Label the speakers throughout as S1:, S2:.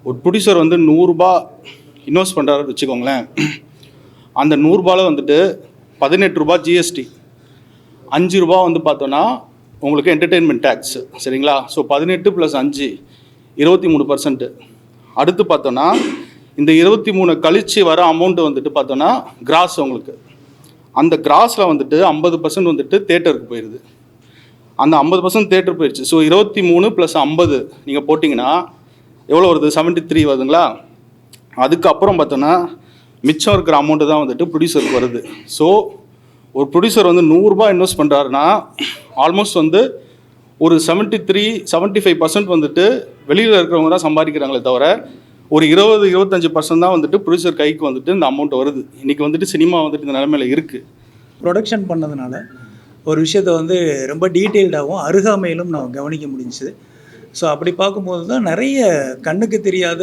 S1: ஒரு ப்ரொடியூசர் வந்து 100 ரூபா இன்வெஸ்ட் பண்ணுறாரு வச்சுக்கோங்களேன். அந்த 100 ரூபாயில் வந்துட்டு 18 ரூபா ஜிஎஸ்டி, 5 ரூபா வந்து பார்த்தோன்னா உங்களுக்கு என்டர்டெயின்மெண்ட் டேக்ஸ். சரிங்களா? ஸோ 18 + 5 23%. அடுத்து பார்த்தோன்னா இந்த 23 கழிச்சு வர அமௌண்ட்டு வந்துட்டு பார்த்தோன்னா கிராஸ் உங்களுக்கு. அந்த கிராஸில் வந்துட்டு 50% வந்துட்டு தேட்டருக்கு போயிடுது. அந்த 50% தேட்டர் போயிடுச்சு. ஸோ 23 + 50 நீங்கள் போட்டிங்கன்னா எவ்வளோ வருது? 73 வருதுங்களா? அதுக்கப்புறம் பார்த்தோன்னா மிச்சம் இருக்கிற அமௌண்ட்டு தான் வந்துட்டு ப்ரொடியூசருக்கு வருது. ஸோ ஒரு ப்ரொடியூசர் வந்து 100 ரூபா இன்வெஸ்ட் பண்ணுறாருன்னா ஆல்மோஸ்ட் வந்து ஒரு 75% வந்துட்டு வெளியில் இருக்கிறவங்க தான் சம்பாதிக்கிறாங்களே தவிர ஒரு 20-25% தான் வந்துட்டு ப்ரொடியூசர் கைக்கு வந்துட்டு இந்த அமௌண்ட் வருது. இன்றைக்கி வந்துட்டு சினிமா வந்துட்டு இந்த நிலைமையில் இருக்குது.
S2: ப்ரொடக்ஷன் பண்ணதுனால ஒரு விஷயத்தை வந்து ரொம்ப டீட்டெயில்டாகவும் அருகாமையிலும் நான் கவனிக்க முடிஞ்சுது. ஸோ அப்படி பார்க்கும்போது தான் நிறைய கண்ணுக்கு தெரியாத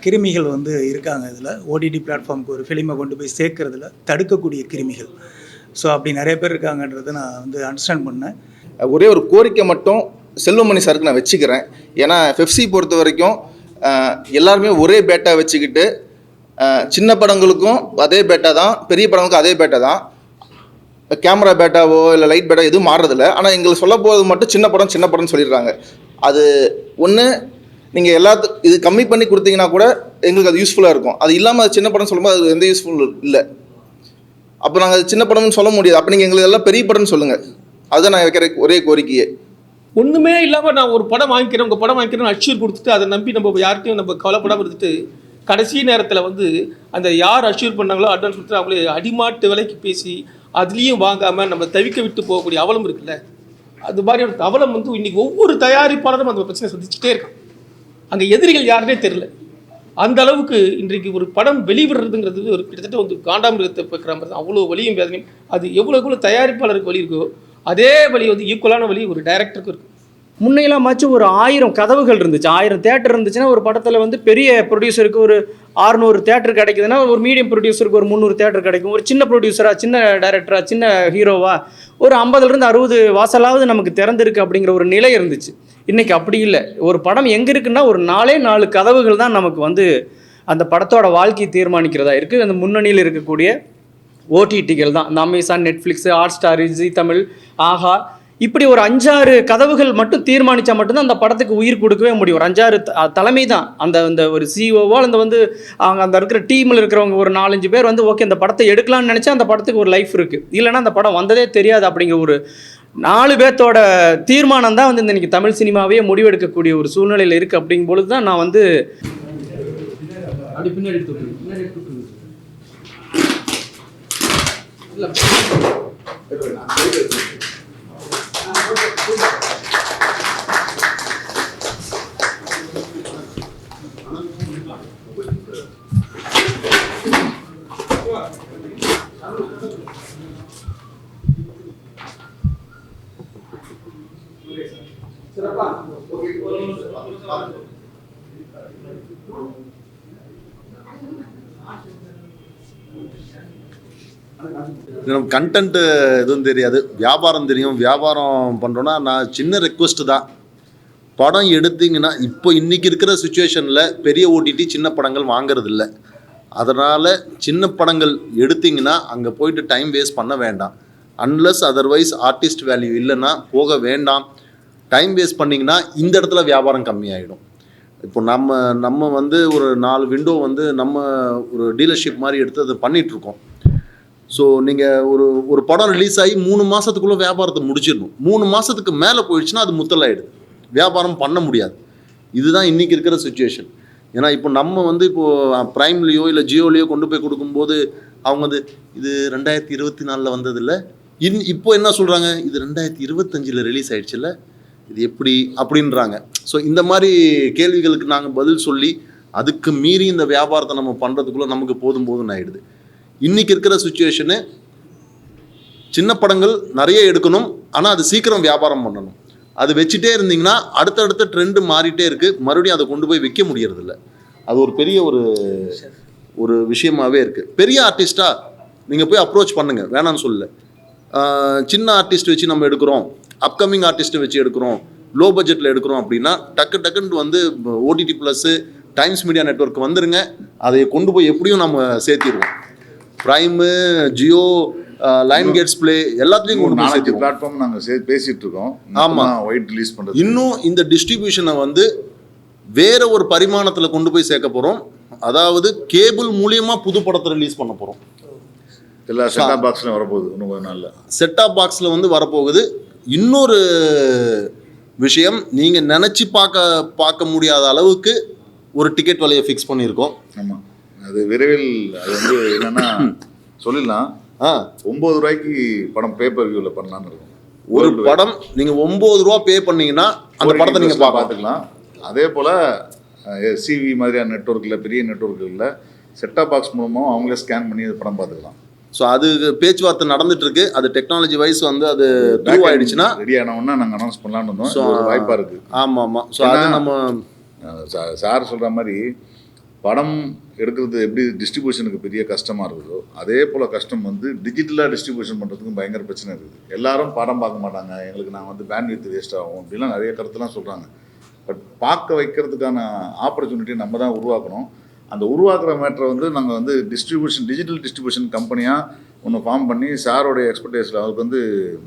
S2: கிருமிகள் வந்து இருக்காங்க. இதில் ஓடிடி பிளாட்ஃபார்முக்கு ஒரு ஃபிலிமை கொண்டு போய் சேர்க்கறதுல தடுக்கக்கூடிய கிருமிகள். ஸோ அப்படி நிறைய பேர் இருக்காங்கன்றதை நான் வந்து அண்டர்ஸ்டாண்ட் பண்ணேன்.
S3: ஒரே ஒரு கோரிக்கை மட்டும் செல்வமணி சாருக்கு நான் வச்சுக்கிறேன். ஏன்னா பெப்சி பொறுத்த வரைக்கும் எல்லாருமே ஒரே பேட்டா வச்சுக்கிட்டு சின்ன படங்களுக்கும் அதே பேட்டா தான், பெரிய படங்களுக்கும் அதே பேட்டா தான். கேமரா பேட்டாவோ இல்லை லைட் பேட்டா எதுவும் மாறுறதில்ல. ஆனால் எங்களுக்கு சொல்ல போகிறது மட்டும் சின்ன படம்னு சொல்லிடுறாங்க. அது ஒன்று நீங்கள் இது கம்மி பண்ணி கொடுத்தீங்கன்னா கூட எங்களுக்கு அது யூஸ்ஃபுல்லாக இருக்கும். அது இல்லாமல் அது சின்ன படம் சொல்லும்போது அது எந்த யூஸ்ஃபுல் இல்லை. அப்போ நாங்கள் அது சின்ன படம்னு சொல்ல முடியாது. அப்போ நீங்கள் எங்களுக்கு எல்லாம் பெரிய படம்னு சொல்லுங்கள். அதுதான் நான் வைக்கிற ஒரே கோரிக்கையே.
S4: ஒன்றுமே இல்லாமல் நான் ஒரு படம் வாங்கிக்கிறேன், உங்கள் படம் வாங்கிக்கிறேன்னு அஷ்யூர் கொடுத்துட்டு அதை நம்பி நம்ம யார்கிட்டையும் நம்ம கவலைப்படாமல் இருந்துட்டு கடைசி நேரத்தில் வந்து அந்த யார் அஷ்யூர் பண்ணாங்களோ அட்வான்ஸ் கொடுத்துட்டு அவங்களே அடிமாட்டு விலைக்கு பேசி அதுலேயும் வாங்காமல் நம்ம தவிக்க விட்டு போகக்கூடிய அவலம் இருக்குல்ல, அது மாதிரியான அவலம் வந்து இன்றைக்கி ஒவ்வொரு தயாரிப்பாளரும் அந்த பிரச்சனை சந்திச்சுட்டே இருக்கான். அங்கே எதிரிகள் யாருன்னே தெரில. அந்த அளவுக்கு இன்றைக்கு ஒரு படம் வெளிவிடுறதுங்கிறது ஒரு கிட்டத்தட்ட வந்து காண்டாமிருகத்தை பார்க்குற மாதிரி தான். அவ்வளோ வலியும் வேதனையும். அது எவ்வளோ தயாரிப்பாளருக்கு வலி இருக்கோ அதே வலி வந்து ஈக்குவலான வலி ஒரு டைரக்டருக்கு இருக்கும்.
S5: முன்னையெல்லாமாச்சும் ஒரு 1000 கதவுகள் இருந்துச்சு, 1000 தேட்டர் இருந்துச்சுன்னா ஒரு படத்தில் வந்து பெரிய ப்ரொடியூசருக்கு ஒரு 600 தேட்டர் கிடைக்குதுன்னா ஒரு மீடியம் ப்ரொடியூசருக்கு ஒரு 300 தேட்டர் கிடைக்கும். ஒரு சின்ன ப்ரொடியூசராக, சின்ன டைரக்டராக, சின்ன ஹீரோவா ஒரு 50லேருந்து 60 வாசலாவது நமக்கு திறந்திருக்கு அப்படிங்கிற ஒரு நிலை இருந்துச்சு. இன்றைக்கி அப்படி இல்லை. ஒரு படம் எங்கே இருக்குன்னா ஒரு 4 கதவுகள் தான் நமக்கு வந்து அந்த படத்தோட வாழ்க்கையை தீர்மானிக்கிறதா இருக்குது. அந்த முன்னணியில் இருக்கக்கூடிய ஓடிடிகள் தான். இந்த Amazon, Netflix, Hotstar, Zee Tamil, Aha, இப்படி ஒரு 5-6 கதவுகள் மட்டும் தீர்மானித்தா மட்டும்தான் அந்த படத்துக்கு உயிர் கொடுக்கவே முடியும். ஒரு 5-6 தலைமை தான். அந்த ஒரு சிஓவோ அந்த அவங்க அந்த இருக்கிற டீமில் இருக்கிறவங்க ஒரு 4-5 பேர் வந்து ஓகே இந்த படத்தை எடுக்கலாம்னு நினச்சா அந்த படத்துக்கு ஒரு லைஃப் இருக்குது. இல்லைன்னா அந்த படம் வந்ததே தெரியாது. அப்படிங்கிற ஒரு 4 பேர்த்தோட தீர்மானம் தான் வந்து இன்றைக்கி தமிழ் சினிமாவே முடிவெடுக்கக்கூடிய ஒரு சூழ்நிலையில் இருக்குது. அப்படிங்கும்பொழுது தான் நான் வந்து அப்படி பின்னாடி
S6: நமக்கு கண்டென்ட்டு எதுவும் தெரியாது, வியாபாரம் தெரியும். வியாபாரம் பண்ணுறோன்னா நான் சின்ன ரெக்வஸ்ட்டு தான், படம் எடுத்திங்கன்னா இப்போ இன்றைக்கி இருக்கிற சுச்சுவேஷனில் பெரிய ஓடிடி சின்ன படங்கள் வாங்கிறது இல்லை. அதனால் சின்ன படங்கள் எடுத்திங்கன்னா அங்கே போயிட்டு டைம் வேஸ்ட் பண்ண வேண்டாம். அன்லஸ் அதர்வைஸ் ஆர்டிஸ்ட் வேல்யூ இல்லைன்னா போக வேண்டாம். டைம் வேஸ்ட் பண்ணிங்கன்னா இந்த இடத்துல வியாபாரம் கம்மியாயிடும். இப்போ நம்ம வந்து ஒரு 4 விண்டோ வந்து நம்ம ஒரு டீலர்ஷிப் மாதிரி எடுத்து அதை பண்ணிகிட்ருக்கோம். ஸோ நீங்கள் ஒரு படம் ரிலீஸ் ஆகி 3 மாதத்துக்குள்ளே வியாபாரத்தை முடிச்சிடணும். 3 மாதத்துக்கு மேலே போயிடுச்சுன்னா அது முத்தலாயிடுது, வியாபாரம் பண்ண முடியாது. இதுதான் இன்றைக்கி இருக்கிற சுச்சுவேஷன். ஏன்னா இப்போ நம்ம வந்து இப்போது ப்ரைம்லேயோ இல்லை ஜியோலேயோ கொண்டு போய் கொடுக்கும்போது அவங்க வந்து இது 2024 வந்ததில்லை, இப்போ என்ன சொல்கிறாங்க, இது 2025 ரிலீஸ் ஆகிடுச்சுல்ல, இது எப்படி அப்படின்றாங்க. ஸோ இந்த மாதிரி கேள்விகளுக்கு நாங்கள் பதில் சொல்லி அதுக்கு மீறி இந்த வியாபாரத்தை நம்ம பண்ணுறதுக்குள்ளே நமக்கு போதும்னு ஆகிடுது. இன்றைக்கி இருக்கிற சுச்சுவேஷனு சின்ன படங்கள் நிறைய எடுக்கணும், ஆனால் அது சீக்கிரம் வியாபாரம் பண்ணணும். அது வச்சுட்டே இருந்தீங்கன்னா அடுத்தடுத்த ட்ரெண்டு மாறிட்டே இருக்குது, மறுபடியும் அதை கொண்டு போய் விற்க முடியறதில்ல. அது ஒரு பெரிய ஒரு விஷயமாகவே இருக்குது. பெரிய ஆர்டிஸ்ட்டாக நீங்கள் போய் அப்ரோச் பண்ணுங்கள், வேணான்னு சொல்லல. சின்ன ஆர்டிஸ்ட் வச்சு நம்ம எடுக்கிறோம், அப்கமிங் ஆர்டிஸ்ட்டை வச்சு எடுக்கிறோம், லோ பட்ஜெட்டில் எடுக்கிறோம் அப்படின்னா டக்குன்னு வந்து OTT plus Times Media Network வந்துருங்க, அதை கொண்டு போய் எப்படியும் நம்ம சேர்த்திடுவோம். Prime, Jio, Lionsgate play எல்லாத்துலேயும்
S7: ஒரு
S6: கொண்டு போய்
S7: 4
S6: சேர்த்திடுவோம்.
S7: பிளாட்ஃபார்ம் நாங்கள் பேசிட்டு இருக்கோம்.
S6: ஆமாம்,
S7: ஒயிட் ரிலீஸ் பண்ணுறது.
S6: இன்னும் இந்த டிஸ்ட்ரிபியூஷனை வந்து வேற ஒரு பரிமாணத்தில் கொண்டு போய் சேர்க்க போகிறோம். அதாவது கேபிள் மூலியமா புது படத்தை ரிலீஸ் பண்ண போகிறோம்.
S7: எல்லா செட்டாப் பாக்ஸ்லையும் வரப்போகுது இன்னும் கொஞ்ச நாளில்.
S6: செட்டாப் பாக்ஸில் வந்து வரப்போகுது. இன்னொரு விஷயம், நீங்கள் நினச்சி பார்க்க முடியாத அளவுக்கு ஒரு டிக்கெட் விலையை ஃபிக்ஸ் பண்ணியிருக்கோம்.
S7: ஆமாம், அது விரைவில் அது வந்து என்னென்னா சொல்லிடலாம். 9 ரூபாய்க்கு படம் பேப்பர் வியூவில் பண்ணலான்னு இருக்கும்.
S6: ஒரு படம் நீங்கள் 9 ரூபா பே பண்ணீங்கன்னா அந்த படத்தை நீங்கள் பார்த்துக்கலாம்.
S7: அதே போல் சிவி மாதிரியான நெட்வொர்க்கில், பெரிய நெட்வொர்க்கில் செட்டாப் பாக்ஸ் மூலமாக அவங்களே ஸ்கேன் பண்ணி படம் பார்த்துக்கலாம்.
S6: ஸோ அது பேச்சுவார்த்தை நடந்துட்டு இருக்கு. அது டெக்னாலஜி வைஸ் வந்து அது ட்ரூ ஆயிடுச்சுன்னா
S7: ரெடி ஆனவுன்னா நாங்கள் அனௌன்ஸ் பண்ணலான்னு இருந்தோம். ஸோ வாய்ப்பாக இருக்குது.
S6: ஆமாம். ஸோ அது நம்ம
S7: சார் சொல்கிற மாதிரி படம் எடுக்கிறது எப்படி டிஸ்ட்ரிபியூஷனுக்கு பெரிய கஷ்டமாக இருக்குதோ, அதே போல் கஷ்டம் வந்து டிஜிட்டலாக டிஸ்ட்ரிபியூஷன் பண்ணுறதுக்கும் பயங்கர பிரச்சனை இருக்குது. எல்லாரும் படம் பார்க்க மாட்டாங்க, எங்களுக்கு நாங்கள் வந்து பேண்ட்வித் வேஸ்ட் ஆகும் அப்படிலாம் நிறைய கருத்துலாம் சொல்கிறாங்க. பட் பார்க்க வைக்கிறதுக்கான ஆப்பர்ச்சுனிட்டி நம்ம தான் உருவாக்கணும். அந்த உருவாக்குற மேட்டரை வந்து நாங்கள் வந்து டிஜிட்டல் டிஸ்ட்ரிபியூஷன் கம்பெனியாக ஒன்று ஃபார்ம் பண்ணி சாரோடைய எக்ஸ்பர்டைஸில் அவருக்கு வந்து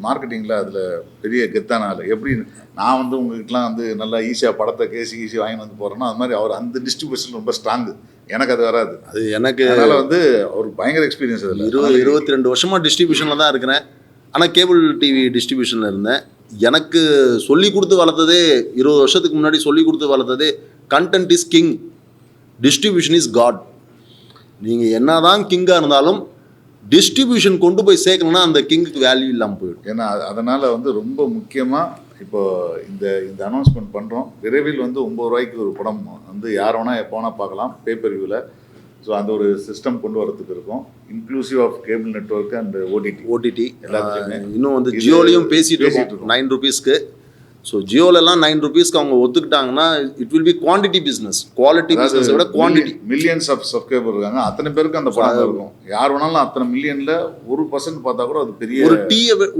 S7: மார்க்கெட்டிங்கில் அதில் பெரிய கெத்தான ஆள். எப்படி நான் வந்து உங்ககிட்டலாம் வந்து நல்லா ஈஸியாக படத்தை ஈஸி வாங்கி வந்து போகிறேன்னா, அது மாதிரி அவர் அந்த டிஸ்ட்ரிபியூஷன் ரொம்ப ஸ்ட்ராங்கு. எனக்கு அது வராது.
S6: அது எனக்கு
S7: அதனால் வந்து ஒரு பயங்கர எக்ஸ்பீரியன்ஸ். அதில்
S6: 22 வருஷமாக டிஸ்ட்ரிபியூஷனில் தான் இருக்கிறேன். ஆனால் கேபிள் டிவி டிஸ்ட்ரிபியூஷனில் இருந்தேன். எனக்கு சொல்லி கொடுத்து வளர்த்ததே 20 வருஷத்துக்கு முன்னாடி சொல்லி கொடுத்து வளர்த்ததே content is king, distribution is god. நீங்கள் என்ன தான் கிங்காக இருந்தாலும் டிஸ்ட்ரிபியூஷன் கொண்டு போய் சேர்க்கணும்னா அந்த கிங்குக்கு வேல்யூ இல்லாமல் போயிடும்.
S7: ஏன்னா அதனால் வந்து ரொம்ப முக்கியமாக இப்போ இந்த அனௌன்ஸ்மெண்ட் பண்ணுறோம். விரைவில் வந்து 9 ரூபாய்க்கு ஒரு படம் வந்து யார் வேணால் எப்போ வேணால் பார்க்கலாம் பேப்பர் வியூவில். ஸோ அந்த ஒரு சிஸ்டம் கொண்டு வரதுக்கு இருக்கும், inclusive of cable network and OTT எல்லாத்துலேயுமே.
S6: இன்னும் வந்து ஜியோலையும் பேசிட்டு இருக்கோம் 9 ரூபீஸ்க்கு. ஸோ ஜியோலெல்லாம் 9 ரூபீஸ்க்கு அவங்க ஒத்துக்கிட்டாங்கன்னா it will be quantity business, quality business விட குவான்டிட்டி.
S7: மில்லியன்ஸ் ஆஃப் சப்ஸ்கிரைபர் இருக்காங்க, அத்தனை பேருக்கு அந்த படம் இருக்கும். யார் வேணாலும் அத்தனை மில்லியனில் 1% பார்த்தா கூட அது பெரிய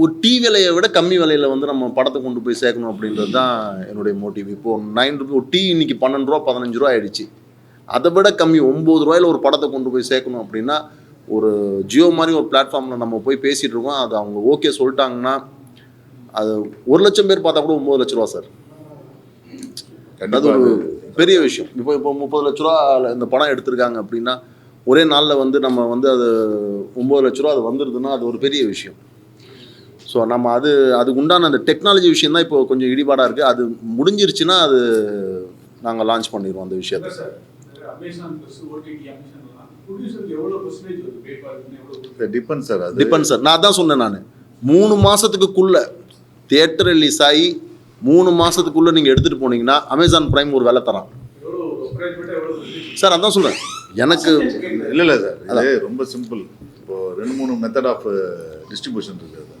S6: ஒரு டீ விலையை விட கம்மி விலையில் வந்து நம்ம படத்தை கொண்டு போய் சேர்க்கணும் அப்படின்றது தான் என்னுடைய மோட்டிவ். இப்போது 9 ரூபீ ஒரு டீ இன்னைக்கு 12 ரூபா 15 ரூபா ஆயிடுச்சு. அதை விட கம்மி 9 ரூபாயில் ஒரு படத்தை கொண்டு போய் சேர்க்கணும் அப்படின்னா ஒரு ஜியோ மாதிரி ஒரு பிளாட்ஃபார்மில் நம்ம போய் பேசிகிட்டு இருக்கோம். அது அவங்க ஓகே சொல்லிட்டாங்கன்னா அது 1 லட்சம் பேர் பார்த்தா கூட 9 லட்ச ரூபா சார். அது ஒரு பெரிய விஷயம். இப்போ 30 லட்ச ரூபா இந்த படம் எடுத்திருக்காங்க அப்படின்னா ஒரே நாளில் வந்து நம்ம வந்து அது 9 லட்ச ரூபா அது வந்துடுதுன்னா அது ஒரு பெரிய விஷயம். ஸோ நம்ம அதுக்கு உண்டான அந்த டெக்னாலஜி விஷயம் தான் இப்போ கொஞ்சம் இடிபாடாக இருக்குது. அது முடிஞ்சிருச்சுன்னா அது நாங்கள் லான்ச் பண்ணிடுவோம் அந்த விஷயத்தை.
S7: Depend sir.
S6: நான் அதான் சொன்னேன். நான் 3 மாதத்துக்குள்ளே தியேட்டர் ரிலீஸ் ஆகி 3 மாதத்துக்குள்ளே நீங்கள் எடுத்துகிட்டு போனீங்கன்னா அமேசான் பிரைம் ஒரு வேலை தரான் சார். அதான் சொல்கிறேன். எனக்கு
S7: இல்லை சார், அது ரொம்ப சிம்பிள். இப்போது 2-3 மெத்தட் ஆஃப் டிஸ்ட்ரிபியூஷன் இருக்குது.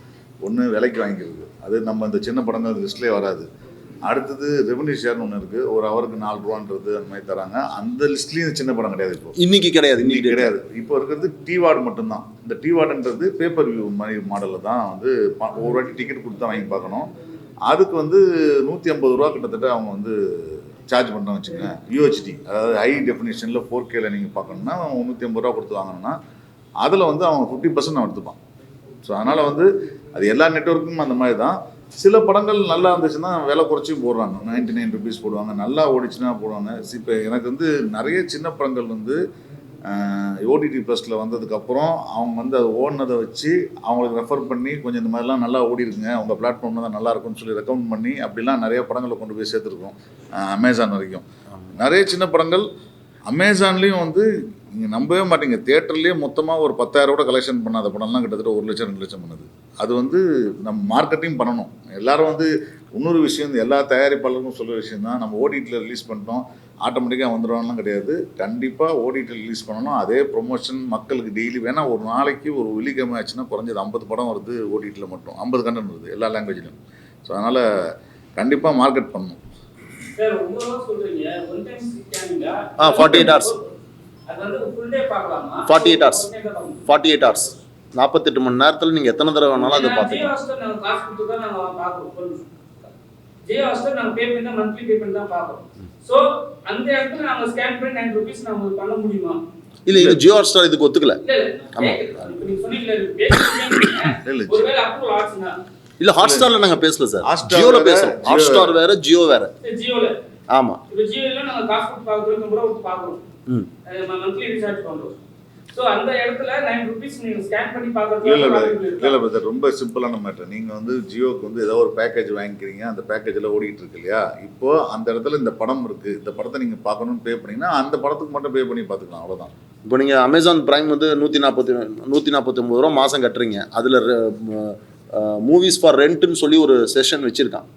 S7: ஒன்று விலைக்கு வாங்கிக்கிறது, அது நம்ம இந்த சின்ன படங்கள் லிஸ்ட்லேயே வராது. அடுத்தது ரெவன்யூ ஷேர்னு ஒன்று இருக்குது, ஒரு ஹவருக்கு 4 ரூபான்றது அந்த மாதிரி தராங்க. அந்த லிஸ்ட்லேயும் சின்ன படம் கிடையாது. இப்போ இன்னைக்கு கிடையாது. இப்போ இருக்கிறது டிவார்டு மட்டும்தான். இந்த டிவார்டுன்றது பேப்பர் வியூ மாதிரி மாடலில் தான் வந்து ஒரு வாட்டி டிக்கெட் கொடுத்து தான் வாங்கி பார்க்கணும். அதுக்கு வந்து 150 ரூபா கிட்டத்தட்ட அவங்க வந்து சார்ஜ் பண்ணுறாங்க வச்சுக்கோங்க. யூஹெச்டி, அதாவது ஹை டெஃபினிஷனில் 4Kல நீங்கள் பார்க்கணுன்னா 150 ரூபா கொடுத்து வாங்கணும்னா அதில் வந்து அவங்க 50% அவன் எடுத்துப்பான். ஸோ அதனால் வந்து அது எல்லா நெட்வொர்க்கும் அந்த மாதிரி தான். சில படங்கள் நல்லா இருந்துச்சுன்னா விலை குறைச்சியும் போடுறாங்க, 99 ருபீஸ் போடுவாங்க. நல்லா ஓடிச்சுன்னா போடுவாங்க. இப்போ எனக்கு வந்து நிறைய சின்ன படங்கள் வந்து ஓடிடி ப்ளஸில் வந்ததுக்கப்புறம் அவங்க வந்து அதை ஓடினதை வச்சு அவங்களுக்கு ரெஃபர் பண்ணி கொஞ்சம் இந்த மாதிரிலாம் நல்லா ஓடி இருக்குங்க, உங்கள் பிளாட்ஃபார்மில் தான் நல்லா இருக்கும்னு சொல்லி ரெக்கமெண்ட் பண்ணி அப்படிலாம் நிறைய படங்களை கொண்டு போய் சேர்த்துருக்கோம். அமேசான் வரைக்கும் நிறைய சின்ன படங்கள் அமேசான்லேயும் வந்து நீங்கள் நம்பவே மாட்டீங்க, தியேட்டர்லேயே மொத்தமாக ஒரு 10,000 கூட கலெக்ஷன் பண்ணாத படம்லாம் கிட்டத்தட்ட 1 லட்சம் 2 லட்சம் பண்ணுது. அது வந்து நம்ம மார்க்கெட்டிங் பண்ணணும். எல்லோரும் வந்து இன்னொரு விஷயம், எல்லா தயாரிப்பாளருக்கும் சொல்கிற விஷயம் தான், நம்ம ஓடிடியில் ரிலீஸ் பண்ணிட்டோம் ஆட்டோமேட்டிக்காக வந்துடுவாங்கலாம் கிடையாது. கண்டிப்பாக ஓடிடியில் ரிலீஸ் பண்ணணும். அதே ப்ரொமோஷன் மக்களுக்கு டெய்லி வேணால் ஒரு நாளைக்கு ஒரு வெள்ளிக்கிழமை ஆச்சுன்னா குறைஞ்சது 50 படம் வருது ஓடிடியில் மட்டும், 50 கண்டென்ட் வருது எல்லா லாங்குவேஜ்லையும். ஸோ அதனால் கண்டிப்பாக மார்க்கெட் பண்ணணும்.
S6: 48 hours 48 hours 48 மணி நேரத்தில் நீங்கள் எத்தனை தடவை வேணாலும் அதை பார்த்துக்கலாம்.
S8: ஜியோ ஹாட்ஸ்டார் நாங்கள் பே பண்ணி தான் மந்த்லி பே பண்ணி தான் பார்க்குறோம். ஸோ அந்த இடத்துல நாங்கள் ஸ்கேன் பண்ணி 9 rupees நம்ம பண்ண முடியுமா?
S6: இல்லை இது ஜியோ ஹாட்ஸ்டார் இதுக்கு ஒத்துக்கல.
S8: இல்லை
S6: ஆமாம்.
S8: இப்போ நீங்கள் சொன்னீங்களே ஒருவேளை அப்ரூவல் ஆச்சுன்னா
S6: இல்லை ஹாட்ஸ்டார்ல நாங்கள் பேசல சார்,
S7: Hotstar
S6: ஜியோல
S7: வேற,
S6: பேசுறோம்.
S7: Jio
S6: ஹாட்ஸ்டார் வேற, ஜியோ வேற.
S8: ஜியோவில்
S6: ஆமாம்.
S8: இப்போ ஜியோவில் நாங்கள் காசு கொடுத்து பார்க்குறோம், கூட கொடுத்து பார்க்குறோம்,
S6: ம்.
S8: மந்த்லி ரீசார்ஜ் பண்ணுறோம். ஸோ அந்த இடத்துல 9 rupees நீங்கள் ஸ்கேன் பண்ணி
S7: இல்லை
S8: பார்க்குறது
S7: பிரதர், ரொம்ப சிம்பிளான மேட்டர். நீங்கள் வந்து ஜியோக்கு வந்து ஏதோ ஒரு பேக்கேஜ் வாங்கிக்கிறீங்க, அந்த பேக்கேஜில் ஓடிட்டு இருக்கு இல்லையா? இப்போ அந்த இடத்துல இந்த படம் இருக்குது, இந்த படத்தை நீங்கள் பார்க்கணும்னு பே பண்ணீங்கன்னா அந்த படத்துக்கு மட்டும் பே பண்ணி பார்த்துக்கலாம், அவ்வளோதான்.
S6: இப்போ நீங்கள் அமேசான் பிரைம் வந்து 149 ரூபா மாதம் கட்டுறீங்க. அதில் மூவிஸ் ஃபார் ரெண்ட்டுன்னு சொல்லி ஒரு செஷன் வச்சுருக்கான்,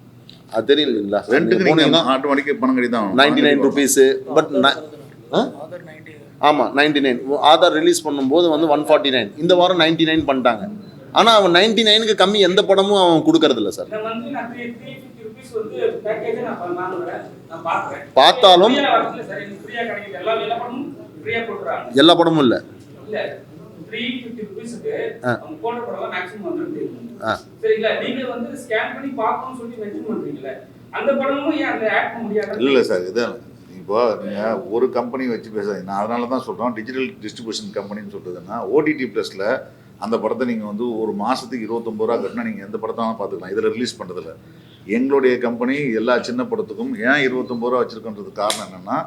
S6: அது தெரியும் இல்லைங்களா?
S7: ரெண்டுக்கு நீங்கள் ஆட்டோமேட்டிக்காக பணம் கட்டி தான்
S6: 99 ருபீஸு. பட் ஆமாம் 99. ஆதார் ரிலீஸ் பண்ணும்போது வந்து 149. இந்த வாரம் 99 பண்ணிட்டாங்க. ஆனால் அவன் 99க்கு கம்மி எந்த படமும் அவன் கொடுக்கறதில்ல சார்.
S8: இந்த மந்த்லி நான் 350 rupees வந்து பேக்கேஜ் நான் வாங்குறேன், நான் பார்க்குறேன்.
S6: பார்த்தாலும்
S8: ஃப்ரீயா வரல சார், எனக்கு ஃப்ரீயா கிடைக்குது. எல்லா படமும் ஃப்ரீயா போடுறாங்க.
S6: எல்லா படமும் இல்லை.
S8: இல்ல 350 rupeesக்கு அவங்க போடுற படம் மேக்ஸிமம் வந்துருது.
S6: ஆ
S8: சரிங்களா? நீங்க வந்து ஸ்கேன் பண்ணி பார்க்கணும்னு சொல்லி மென்ஷன் பண்றீங்களே, அந்த படமும் ஏன் அந்த ஆட் பண்ண முடியாது?
S7: இல்லை சார், இதான் இப்போ நீங்கள் ஒரு கம்பெனி வச்சு பேசாதீங்க. நான் அதனால தான் சொல்கிறோம் டிஜிட்டல் டிஸ்ட்ரிபியூஷன் கம்பெனின்னு சொல்கிறதுன்னா, ஓடிடி ப்ளஸில் அந்த படத்தை நீங்கள் வந்து ஒரு மாதத்துக்கு 29 ரூபா கட்டினா நீங்கள் எந்த படத்தாலும் பார்த்துக்கலாம். இதில் ரிலீஸ் பண்ணுறதில்ல. எங்களுடைய கம்பெனி எல்லா சின்ன படத்துக்கும் ஏன் 29 ரூபா வச்சுருக்கோன்றதுக்கு காரணம் என்னென்னா,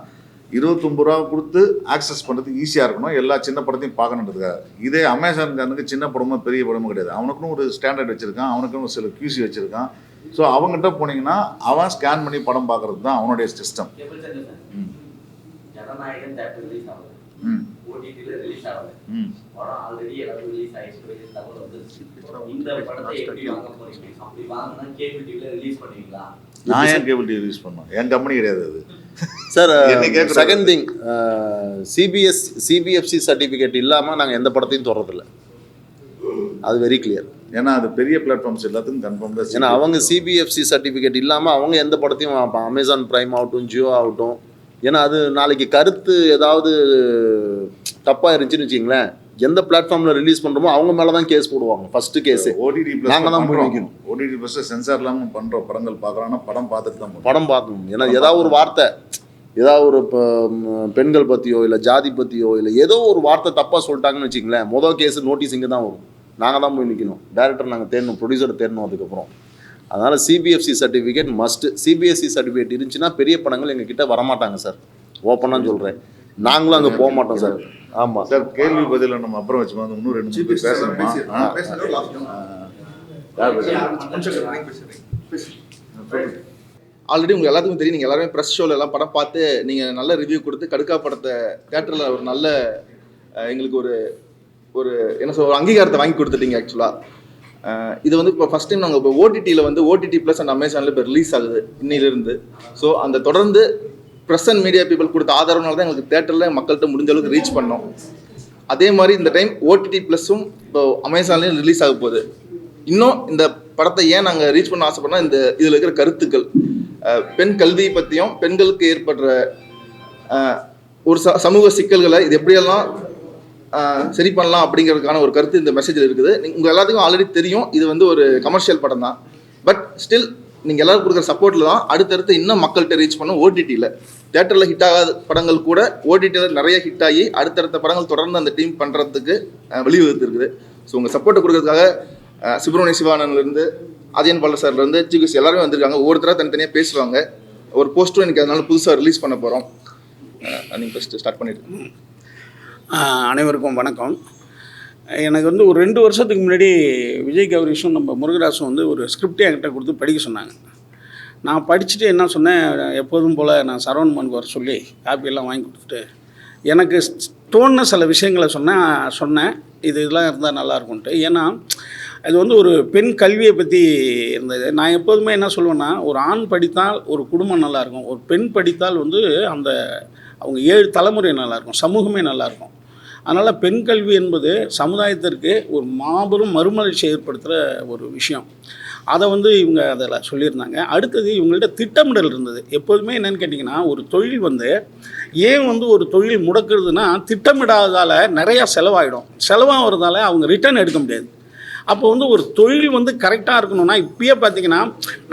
S7: 29 ரூபா கொடுத்து ஆக்சஸ் பண்ணுறதுக்கு ஈஸியாக இருக்கணும், எல்லா சின்ன படத்தையும் பார்க்கணுன்றதுக்காக. இதே அமேசான்காரனுக்கு சின்ன படமும் பெரிய படமும் கிடையாது. அவனுக்குன்னு ஒரு ஸ்டாண்டர்ட் வச்சுருக்கான், அவனுக்குன்னு சில QC வச்சுருக்கான். ஸோ அவங்ககிட்ட போனீங்கன்னா அவன் ஸ்கேன் பண்ணி படம் பார்க்கறது தான் அவனுடைய சிஸ்டம்.
S9: ஜனநாயகன் தேட்டர் ரிலீஸ் ஆகல, ஓடிடில ரிலீஸ் ஆகல, படம் ஆல்ரெடி எல்லாரும் ரிலீஸ் ஆயிடுச்சு, தகவல் வந்துருச்சு. இந்த படத்தை எப்படி வாங்க போறீங்க? அப்படி வாங்கினா கேபிள் டிவில ரிலீஸ் பண்ணுவீங்களா?
S7: நான் ஏன் கேபிள் டிவி ரிலீஸ் பண்ணோம்? என் கம்பெனி கிடையாது அது
S6: sir. Second thing, CBFC certificate இல்லாமல் நாங்கள் எந்த படத்தையும் தொடரதில்லை, அது வெரி கிளியர்.
S7: ஏன்னா அது பெரிய பிளாட்ஃபார்ம்ஸ் எல்லாத்துக்கும் கன்ஃபார்ம் தான்.
S6: ஏன்னா அவங்க சிபிஎஃப்சி சர்டிஃபிகேட் இல்லாமல் அவங்க எந்த படத்தையும் அமேசான் பிரைம் ஆகட்டும், ஜியோ ஆகட்டும், ஏன்னா அது நாளைக்கு கருத்து ஏதாவது தப்பாக இருந்துச்சுன்னு வச்சிங்களேன், எந்த பிளாட்ஃபார்மில் ரிலீஸ் பண்ணுறோமோ அவங்க மேலே தான் கேஸ் போடுவாங்க. ஃபஸ்ட்டு கேஸு
S7: ஓடிடி ப்ளஸ்
S6: நாங்கள் தான் போய் நிற்கணும்.
S7: ஓடிடி ப்ளஸ் சென்சார் இல்லாமல் பண்ணுற படங்கள் பார்க்குறாங்கன்னா படம் பார்த்துட்டு தான்
S6: படம் பார்க்கணும். ஏன்னா ஏதாவது ஒரு வார்த்தை, ஏதாவது ஒரு பெண்கள் பற்றியோ இல்லை ஜாதி பற்றியோ இல்லை ஏதோ ஒரு வார்த்தை தப்பாக சொல்லிட்டாங்கன்னு வச்சிங்களேன், மொதல் கேஸு நோட்டீஸ் இங்கே தான் வரும். நாங்கள் தான் போய் நிற்கணும், டேரக்டர் நாங்கள் தேடணும், ப்ரொடியூசர் தேடணும். அதுக்கப்புறம் அதனால் CBFC certificate must. CBSE certificate இருந்துச்சுன்னா பெரிய படங்கள் எங்கள் கிட்ட வரமாட்டாங்க சார், ஓப்பனாக சொல்கிறேன். நாங்களும் அங்கே போக மாட்டோம் சார். ஆமாம்
S7: சார், கேள்வி பதில நம்ம அப்புறம் வச்சுக்கோங்க. இன்னும் 2 பேர் பேசணுமா?
S3: ஆல்ரெடி உங்களுக்கு எல்லாத்துக்கும் தெரியும், நீங்கள் எல்லாருமே ப்ரெஸ் ஷோவில் எல்லாம் படம் பார்த்து நீங்கள் நல்ல ரிவ்யூ கொடுத்து கடுக்கா படத்தை தேட்டரில் ஒரு நல்ல எங்களுக்கு ஒரு என்ன சொல்ற ஒரு அங்கீகாரத்தை வாங்கி கொடுத்துட்டீங்க. ஆக்சுவலாக இது வந்து இப்போ ஃபஸ்ட் டைம் நாங்கள் இப்போ ஓடிடியில் வந்து ஓடிடி ப்ளஸ் அண்ட் அமேசானில் இப்போ ரிலீஸ் ஆகுது இன்னிலிருந்து. ஸோ அந்த தொடர்ந்து ப்ரெஸ் அண்ட் மீடியா பீப்புள் கொடுத்த ஆதரவுனால தான் எங்களுக்கு தேட்டரில் மக்கள்கிட்ட முடிஞ்ச அளவுக்கு ரீச் பண்ணோம். அதே மாதிரி இந்த டைம் ஓடிடி ப்ளஸும் இப்போ அமேசான்லேயும் ரிலீஸ் ஆக போகுது. இன்னும் இந்த படத்தை ஏன் நாங்கள் ரீச் பண்ண ஆசைப்படனா, இந்த இதில் இருக்கிற கருத்துக்கள், பெண் கல்வியை பற்றியும் பெண்களுக்கு ஏற்படுற ஒரு சமூக சிக்கல்களை இது எப்படியெல்லாம் சரி பண்ணலாம் அப்படிங்கிறதுக்கான ஒரு கருத்து இந்த மெசேஜில் இருக்குது. உங்கள் எல்லாத்துக்கும் ஆல்ரெடி தெரியும் இது வந்து ஒரு கமர்ஷியல் படம் தான். பட் ஸ்டில் நீங்கள் எல்லோரும் கொடுக்குற சப்போர்ட்டில் தான் அடுத்தடுத்து இன்னும் மக்கள்கிட்ட ரீச் பண்ண. ஓடிடியில் தேட்டரில் ஹிட் ஆகாத படங்கள் கூட ஓடிடியில் நிறைய ஹிட் ஆகி அடுத்தடுத்த படங்கள் தொடர்ந்து அந்த டீம் பண்ணுறதுக்கு வழிவகுத்து இருக்குது. ஸோ உங்கள் சப்போர்ட்டை கொடுக்கறதுக்காக சுப்ரமணிய சிவானந்த்லேருந்து ஆதியன் பாலர் சார்லேருந்து ஜிகுஸ் எல்லாருமே வந்திருக்காங்க. ஒவ்வொருத்தராக தனித்தனியாக பேசுவாங்க. ஒரு போஸ்ட்டும் எனக்கு அதனால புதுசாக ரிலீஸ் பண்ண போகிறோம். நீங்கள் ஃபஸ்ட்டு ஸ்டார்ட் பண்ணிடுங்க.
S10: அனைவருக்கும் வணக்கம். எனக்கு வந்து ஒரு 2 வருஷத்துக்கு முன்னாடி விஜய் கௌரிஷும் நம்ம முருகதாஸும் வந்து ஒரு ஸ்கிரிப்டே என்கிட்ட கொடுத்து படிக்க சொன்னாங்க. நான் படிச்சுட்டு என்ன சொன்னேன், எப்போதும் போல் நான் சரவணனுக்கு வர சொல்லி காப்பியெல்லாம் வாங்கி கொடுத்துட்டு எனக்கு தோணுன சில விஷயங்களை சொன்னேன் இதெல்லாம் இருந்தால் நல்லாயிருக்கும்ன்ட்டு. ஏன்னா அது வந்து ஒரு பெண் கல்வியை பற்றி இருந்தது. நான் எப்போதுமே என்ன சொல்லுவேன்னா, ஒரு ஆண் படித்தால் ஒரு குடும்பம் நல்லாயிருக்கும், ஒரு பெண் படித்தால் வந்து அந்த அவங்க 7 தலைமுறை நல்லாயிருக்கும், சமூகமே நல்லாயிருக்கும். அதனால் பெண் கல்வி என்பது சமுதாயத்திற்கு ஒரு மாபெரும் மறுமலர்ச்சி ஏற்படுத்துகிற ஒரு விஷயம். அதை வந்து இவங்க அதில் சொல்லியிருந்தாங்க. அடுத்தது இவங்கள்ட்ட திட்டமிடல் இருந்தது. எப்போதுமே என்னென்னு கேட்டிங்கன்னா, ஒரு தொழில் வந்து ஏன் வந்து ஒரு தொழில் முடக்கிறதுனா, திட்டமிடாததால் நிறையா செலவாகிடும். செலவாகிறதால அவங்க ரிட்டர்ன் எடுக்க முடியாது. அப்போ வந்து ஒரு தொழில் வந்து கரெக்டாக இருக்கணும்னா இப்பயே பார்த்தீங்கன்னா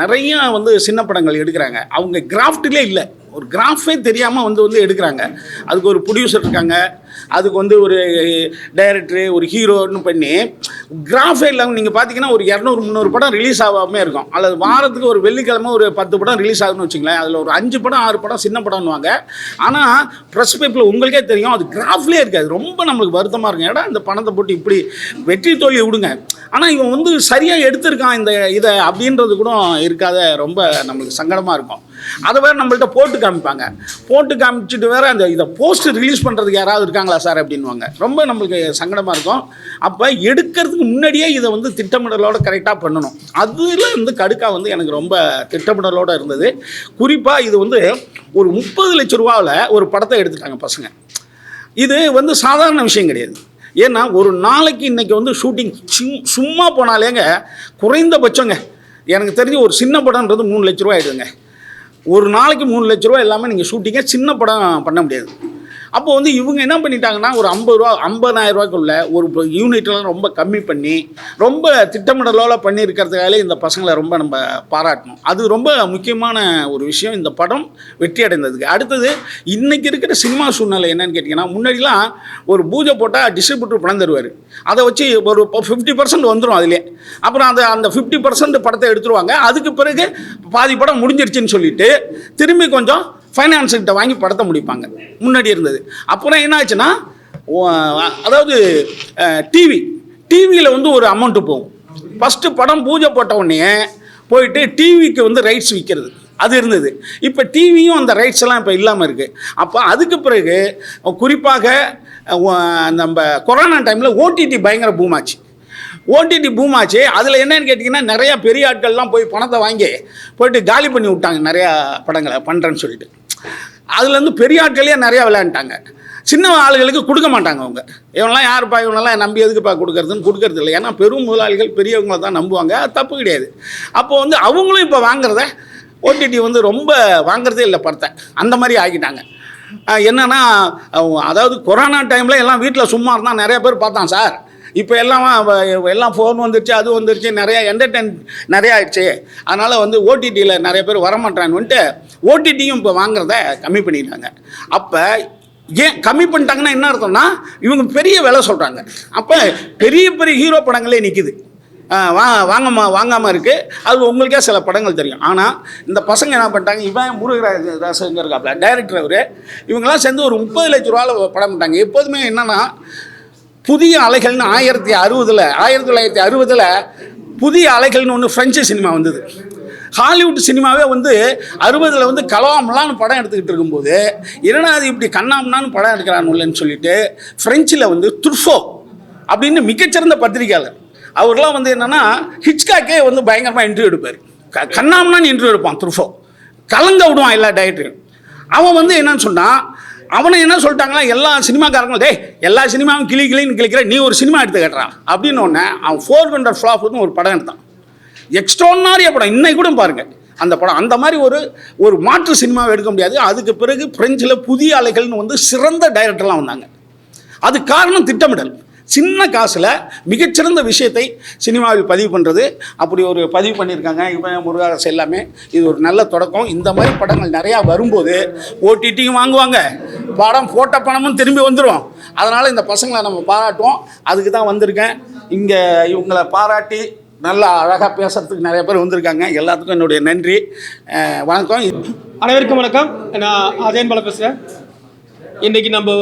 S10: நிறையா வந்து சின்ன படங்கள் எடுக்கிறாங்க. அவங்க கிராஃப்டிலே இல்லை, ஒரு கிராஃபே தெரியாமல் வந்து எடுக்கிறாங்க. அதுக்கு ஒரு ப்ரொடியூசர் இருக்காங்க, அதுக்கு வந்து ஒரு டைரக்டரு, ஒரு ஹீரோன்னு பண்ணி கிராஃபே இல்லாமல் நீங்கள் பார்த்தீங்கன்னா ஒரு 200-300 படம் ரிலீஸ் ஆகாமே இருக்கும். அல்லது வாரத்துக்கு ஒரு வெள்ளிக்கிழமை ஒரு 10 படம் ரிலீஸ் ஆகுதுன்னு வச்சுங்களேன். அதில் ஒரு 5 படம் 6 படம் சின்ன படம்னுவாங்க. ஆனால் ப்ரெஸ் பேப்பரில் உங்களுக்கே தெரியும் அது கிராஃப்லேயே இருக்காது. ரொம்ப நம்மளுக்கு வருத்தமாக இருக்கும். ஏடா இந்த பணத்தை போட்டு இப்படி வெற்றி தோல்வி விடுங்க, ஆனால் இவன் வந்து சரியாக எடுத்திருக்கான் இதை அப்படின்றது கூட இருக்காத, ரொம்ப நம்மளுக்கு சங்கடமாக இருக்கும். அதை வேறு நம்மள்ட்ட போட்டு காமிப்பாங்க. போட்டு காமிச்சிட்டு வேறு இதை போஸ்ட் ரிலீஸ் பண்ணுறதுக்கு யாராவது இருக்காங்களா சார் அப்படின்வாங்க. ரொம்ப நம்மளுக்கு சங்கடமாக இருக்கும். அப்போ எடுக்கிறதுக்கு முன்னாடியே இதை வந்து திட்டமிடலோடு கரெக்டாக பண்ணணும். அதில் வந்து கடுக்கா வந்து எனக்கு ரொம்ப திட்டமிடலோடு இருந்தது. குறிப்பாக இது வந்து ஒரு 30 லட்ச ரூபாவில் ஒரு படத்தை எடுத்துட்டாங்க பசங்க. இது வந்து சாதாரண விஷயம் கிடையாது. ஏன்னா ஒரு நாளைக்கு இன்றைக்கி வந்து ஷூட்டிங் சும்மா போனாலேங்க குறைந்தபட்சங்க எனக்கு தெரிஞ்சு ஒரு சின்ன படம்ன்றது 3 லட்ச ரூபா ஆகிடுங்க. ஒரு நாளைக்கு 3 லட்ச ரூபா இல்லாமல் நீங்கள் ஷூட்டிங்கை சின்ன படம் பண்ண முடியாது. அப்போ வந்து இவங்க என்ன பண்ணிட்டாங்கன்னா ஒரு 50,000 ரூபாய்க்குள்ள ஒரு யூனிட்லாம் ரொம்ப கம்மி பண்ணி ரொம்ப திட்டமிடலோடு பண்ணியிருக்கிறதுக்காலே இந்த பசங்களை ரொம்ப நம்ம பாராட்டணும். அது ரொம்ப முக்கியமான ஒரு விஷயம் இந்த படம் வெற்றி அடைந்ததுக்கு. அடுத்தது இன்றைக்கி இருக்கிற சினிமா சூழ்நிலை என்னன்னு கேட்டிங்கன்னா, முன்னாடிலாம் ஒரு பூஜை போட்டால் டிஸ்ட்ரிபியூட்டர் பணம் தருவார். அதை வச்சு ஒரு 50% வந்துடும் அதிலே. அப்புறம் அந்த 50% படத்தை எடுத்துருவாங்க. அதுக்கு பிறகு பாதி படம் முடிஞ்சிருச்சுன்னு சொல்லிட்டு திரும்பி கொஞ்சம் ஃபைனான்ஸுக்கிட்ட வாங்கி படத்தை முடிப்பாங்க, முன்னாடி இருந்தது. அப்புறம் என்ன ஆச்சுன்னா, அதாவது டிவியில் வந்து ஒரு அமௌண்ட்டு போகும். ஃபஸ்ட்டு படம் பூஜை போட்ட உடனே போயிட்டு டிவிக்கு வந்து ரைட்ஸ் விற்கிறது அது இருந்தது. இப்போ டிவியும் அந்த ரைட்ஸ் எல்லாம் இப்போ இல்லாமல் இருக்குது. அப்போ அதுக்கு பிறகு குறிப்பாக நம்ம கொரோனா டைமில் ஓடிடி பயங்கர பூமாச்சு. ஓடிடி பூமாச்சு. அதில் என்னன்னு கேட்டிங்கன்னா, நிறையா பெரிய ஆட்கள்லாம் போய் பணத்தை வாங்கி போயிட்டு காலி பண்ணி விட்டாங்க நிறையா படங்களை பண்ணுறேன்னு சொல்லிட்டு. அதுலேருந்து பெரிய ஆட்களையே நிறையா விளையாண்டாங்க. சின்ன ஆளுகளுக்கு கொடுக்க மாட்டாங்க. அவங்க இவனெல்லாம் யாருப்பா, இவனெல்லாம் நம்பி எதுக்குப்பா கொடுக்கறதுன்னு கொடுக்கறது இல்லை. ஏன்னா பெரும் முதலாளிகள் பெரியவங்களை தான் நம்புவாங்க. அது தப்பு கிடையாது. அப்போ வந்து அவங்களும் இப்போ வாங்குறத ஓடிடி வந்து ரொம்ப வாங்குறதே இல்லை படத்தை, அந்த மாதிரி ஆகிட்டாங்க. என்னென்னா, அதாவது கொரோனா டைமில் எல்லாம் வீட்டில் சும்மா இருந்தால் நிறைய பேர் பார்த்தான் சார். இப்போ எல்லாம் ஃபோன் வந்துருச்சு, அது வந்துருச்சு, நிறையா என்டர்டெயின் நிறையா ஆயிடுச்சு. அதனால் வந்து ஓடிடியில் நிறைய பேர் வரமாட்டான்னு ஓடிடியும் இப்போ வாங்குறத கம்மி பண்ணிட்டாங்க. அப்போ ஏன் கம்மி பண்ணிட்டாங்கன்னா என்ன அர்த்தம்னா, இவங்க பெரிய விலை சொல்கிறாங்க. அப்போ பெரிய பெரிய ஹீரோ படங்களே நிற்குது, வாங்காமல் இருக்குது. அது உங்களுக்கே சில படங்கள் தெரியும். ஆனால் இந்த பசங்க என்ன பண்ணிட்டாங்க, இவன் முருகராஜன் இருக்காப்ல டைரக்டர், அவர் இவங்கெல்லாம் சேர்ந்து ஒரு 30 லட்ச ரூபாவில் படம் பண்ணிட்டாங்க. எப்போதுமே என்னென்னா, புதிய அலைகள்னு 1960 புதிய அலைகள்னு ஒன்று ஃப்ரெஞ்சு சினிமா வந்தது. ஹாலிவுட் சினிமாவே வந்து 60 வந்து கலாம்லான்னு படம் எடுத்துக்கிட்டு இருக்கும்போது, என்னடா அது இப்படி கண்ணாம்னான்னு படம் எடுக்கிறானுல்லன்னு சொல்லிட்டு ஃப்ரெஞ்சில் வந்து துர்ஃபோ அப்படின்னு மிகச்சிறந்த பத்திரிகையாளர், அவர்லாம் வந்து என்னென்னா ஹிச்காக்கே வந்து பயங்கரமாக இன்டர்வியூ எடுப்பார். கண்ணாம்னான்னு இன்டர்வியூ எடுப்பான். துர்ஃபோ கலங்க விடுவான் எல்லா டைரக்டரும். அவன் வந்து என்னன்னு சொன்னால், அவனை என்ன சொல்லிட்டாங்களா, எல்லா சினிமாக்காரங்களும் எல்லா சினிமாவும் கிளின்னு கிளிக்கிற, நீ ஒரு சினிமா எடுத்து கேட்டுறான் அப்படின்னு ஒன்று. அவன் 400 ஃப்ளாப்னு ஒரு படம் எடுத்தான். எக்ஸ்ட்ராடினரியாக படம். இன்னைக்கு கூட பாருங்கள் அந்த படம். அந்த மாதிரி ஒரு மாற்று சினிமாவை எடுக்க முடியாது. அதுக்கு பிறகு பிரெஞ்சில் புதிய அலைகள்னு வந்து சிறந்த டைரக்டர்லாம் வந்தாங்க. அது காரணம் திட்டமிடல். சின்ன காசில் மிகச்சிறந்த விஷயத்தை சினிமாவில் பதிவு பண்ணுறது. அப்படி ஒரு பதிவு பண்ணியிருக்காங்க இவன் முருகராஜ் எல்லாமே. இது ஒரு நல்ல தொடக்கம். இந்த மாதிரி படங்கள் நிறையா வரும்போது ஓடிடியும் வாங்குவாங்க, படம் போட்ட பணமும் திரும்பி வந்துடும். அதனால் இந்த பசங்களை நம்ம பாராட்டுவோம். அதுக்கு தான் வந்திருக்கேன். இங்கே இவங்களை பாராட்டி நல்லா அழகாக பேசுகிறதுக்கு நிறைய பேர் வந்திருக்காங்க. எல்லாத்துக்கும் என்னுடைய நன்றி, வணக்கம்.
S4: அனைவருக்கும் வணக்கம். நான் அஜயன் பாலா பேசுகிறேன். இன்றைக்கி நம்ம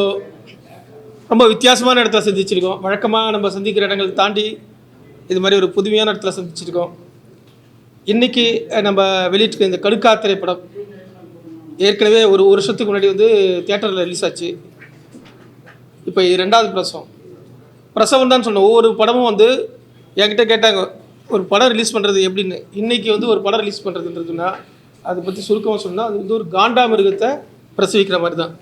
S4: ரொம்ப வித்தியாசமான இடத்துல சந்திச்சிருக்கோம். வழக்கமாக நம்ம சந்திக்கிற இடங்கள் தாண்டி இது மாதிரி ஒரு புதுமையான இடத்துல சந்திச்சிருக்கோம். இன்றைக்கி நம்ம வெளியிட்டிருக்க இந்த கடுக்கா திரைப்படம் ஏற்கனவே ஒரு வருஷத்துக்கு முன்னாடி வந்து தியேட்டரில் ரிலீஸ் ஆச்சு. இப்போ இது 2வது பிரசவம் தான் சொன்னோம். ஒவ்வொரு படமும் வந்து என்கிட்ட கேட்டாங்க, ஒரு படம் ரிலீஸ் பண்ணுறது எப்படின்னு. இன்றைக்கி வந்து ஒரு படம் ரிலீஸ் பண்ணுறதுன்றதுன்னா அதை பற்றி சுருக்கமாக சொன்னால், அது வந்து ஒரு காண்டாமிருகத்தை பிரசவிக்கிற மாதிரி தான்.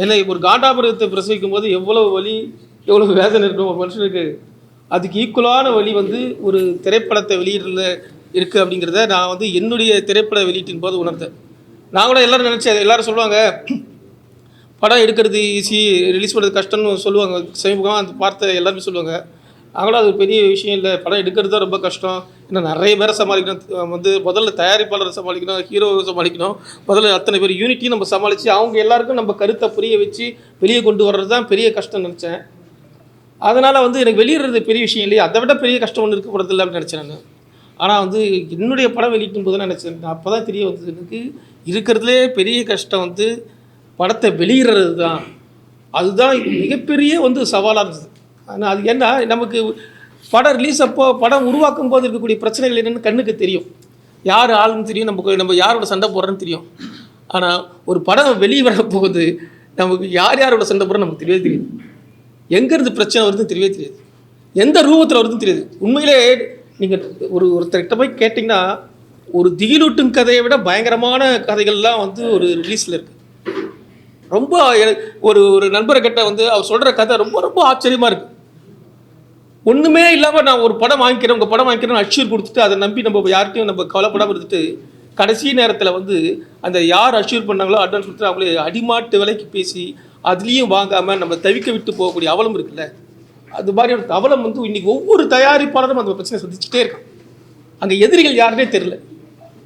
S4: ஏன்னா ஒரு காண்டாமிருகத்தை பிரசவிக்கும் போது எவ்வளோ வலி, எவ்வளோ வேதனை இருக்கும் ஒரு மனுஷனுக்கு. அதுக்கு ஈக்குவலான வலி வந்து ஒரு திரைப்படத்தை வெளியிடல இருக்குது அப்படிங்கிறத நான் வந்து என்னுடைய திரைப்பட வெளியீட்டின் போது உணர்ந்தேன். நான் கூட எல்லோரும் நினச்சேன், எல்லோரும் சொல்லுவாங்க படம் எடுக்கிறது ஈஸி, ரிலீஸ் பண்ணுறது கஷ்டம்னு சொல்லுவாங்க. சமீபமாக அந்த பார்த்த எல்லாருமே சொல்லுவாங்க. அவங்களும் அது ஒரு பெரிய விஷயம் இல்லை, படம் எடுக்கிறது தான் ரொம்ப கஷ்டம், ஏன்னா நிறைய பேரை சமாளிக்கணும், வந்து முதல்ல தயாரிப்பாளரை சமாளிக்கணும், ஹீரோவை சமாளிக்கணும், முதல்ல அத்தனை பேர் யூனிட்டியும் நம்ம சமாளித்து அவங்க எல்லாருக்கும் நம்ம கருத்தை புரிய வச்சு வெளியே கொண்டு வர்றது தான் பெரிய கஷ்டம்னு நினச்சேன். அதனால் வந்து எனக்கு வெளியிடுறது பெரிய விஷயம் இல்லையா, அதை விட பெரிய கஷ்டம் ஒன்று இருக்கப்படுறது இல்லை அப்படின்னு நினச்சேன் நான். ஆனால் வந்து என்னுடைய படம் வெளியிட்டும் போது தான் நினச்சேன், அப்போ தான் தெரிய வந்தது எனக்கு இருக்கிறதுலே பெரிய கஷ்டம் வந்து படத்தை வெளியிடுறது தான். அதுதான் மிகப்பெரிய வந்து சவாலாக இருந்தது. ஆனால் அது என்ன, நமக்கு படம் ரிலீஸ் அப்போ படம் உருவாக்கும் போது இருக்கக்கூடிய பிரச்சனைகள் என்னென்னு கண்ணுக்கு தெரியும், யார் ஆளுன்னு தெரியும், நம்ம யாரோட சண்டை போடுறோன்னு தெரியும். ஆனால் ஒரு படம் வெளியே வர போகுது நமக்கு யாரோட சண்டை போடுறோம் நமக்கு தெரியவே தெரியாது, எங்கேருந்து பிரச்சனை வருதுன்னு தெரியவே தெரியாது, எந்த ரூபத்தில் வருதுன்னு தெரியாது. உண்மையிலே நீங்கள் ஒருத்தர்கிட்ட போய் கேட்டிங்கன்னா ஒரு திகிலூட்டும் கதையை விட பயங்கரமான கதைகள்லாம் வந்து ஒரு ரிலீஸில் இருக்குது. ரொம்ப ஒரு நண்பரை கிட்ட வந்து அவர் சொல்கிற கதை ரொம்ப ரொம்ப ஆச்சரியமாக இருக்குது. ஒன்றுமே இல்லாமல் நான் ஒரு படம் வாங்கிக்கிறேன், உங்கள் படம் வாங்கிக்கிறேன்னு அஷ்யூர் கொடுத்துட்டு அதை நம்பி நம்ம யார்கிட்டையும் நம்ம கவலைப்படாமல் இருந்துட்டு கடைசி நேரத்தில் வந்து அந்த யார் அஷ்யூர் பண்ணாங்களோ அட்வான்ஸ் கொடுத்துட்டு அவங்களே அடிமாட்டு விலைக்கு பேசி அதுலேயும் வாங்காமல் நம்ம தவிக்க விட்டு போகக்கூடிய அவலம் இருக்குல்ல, அது மாதிரியான அவலம் வந்து இன்றைக்கி ஒவ்வொரு தயாரிப்பாளரும் அந்த பிரச்சனை சந்திச்சுட்டே இருக்கான். அங்கே எதிரிகள் யாருன்னே தெரில.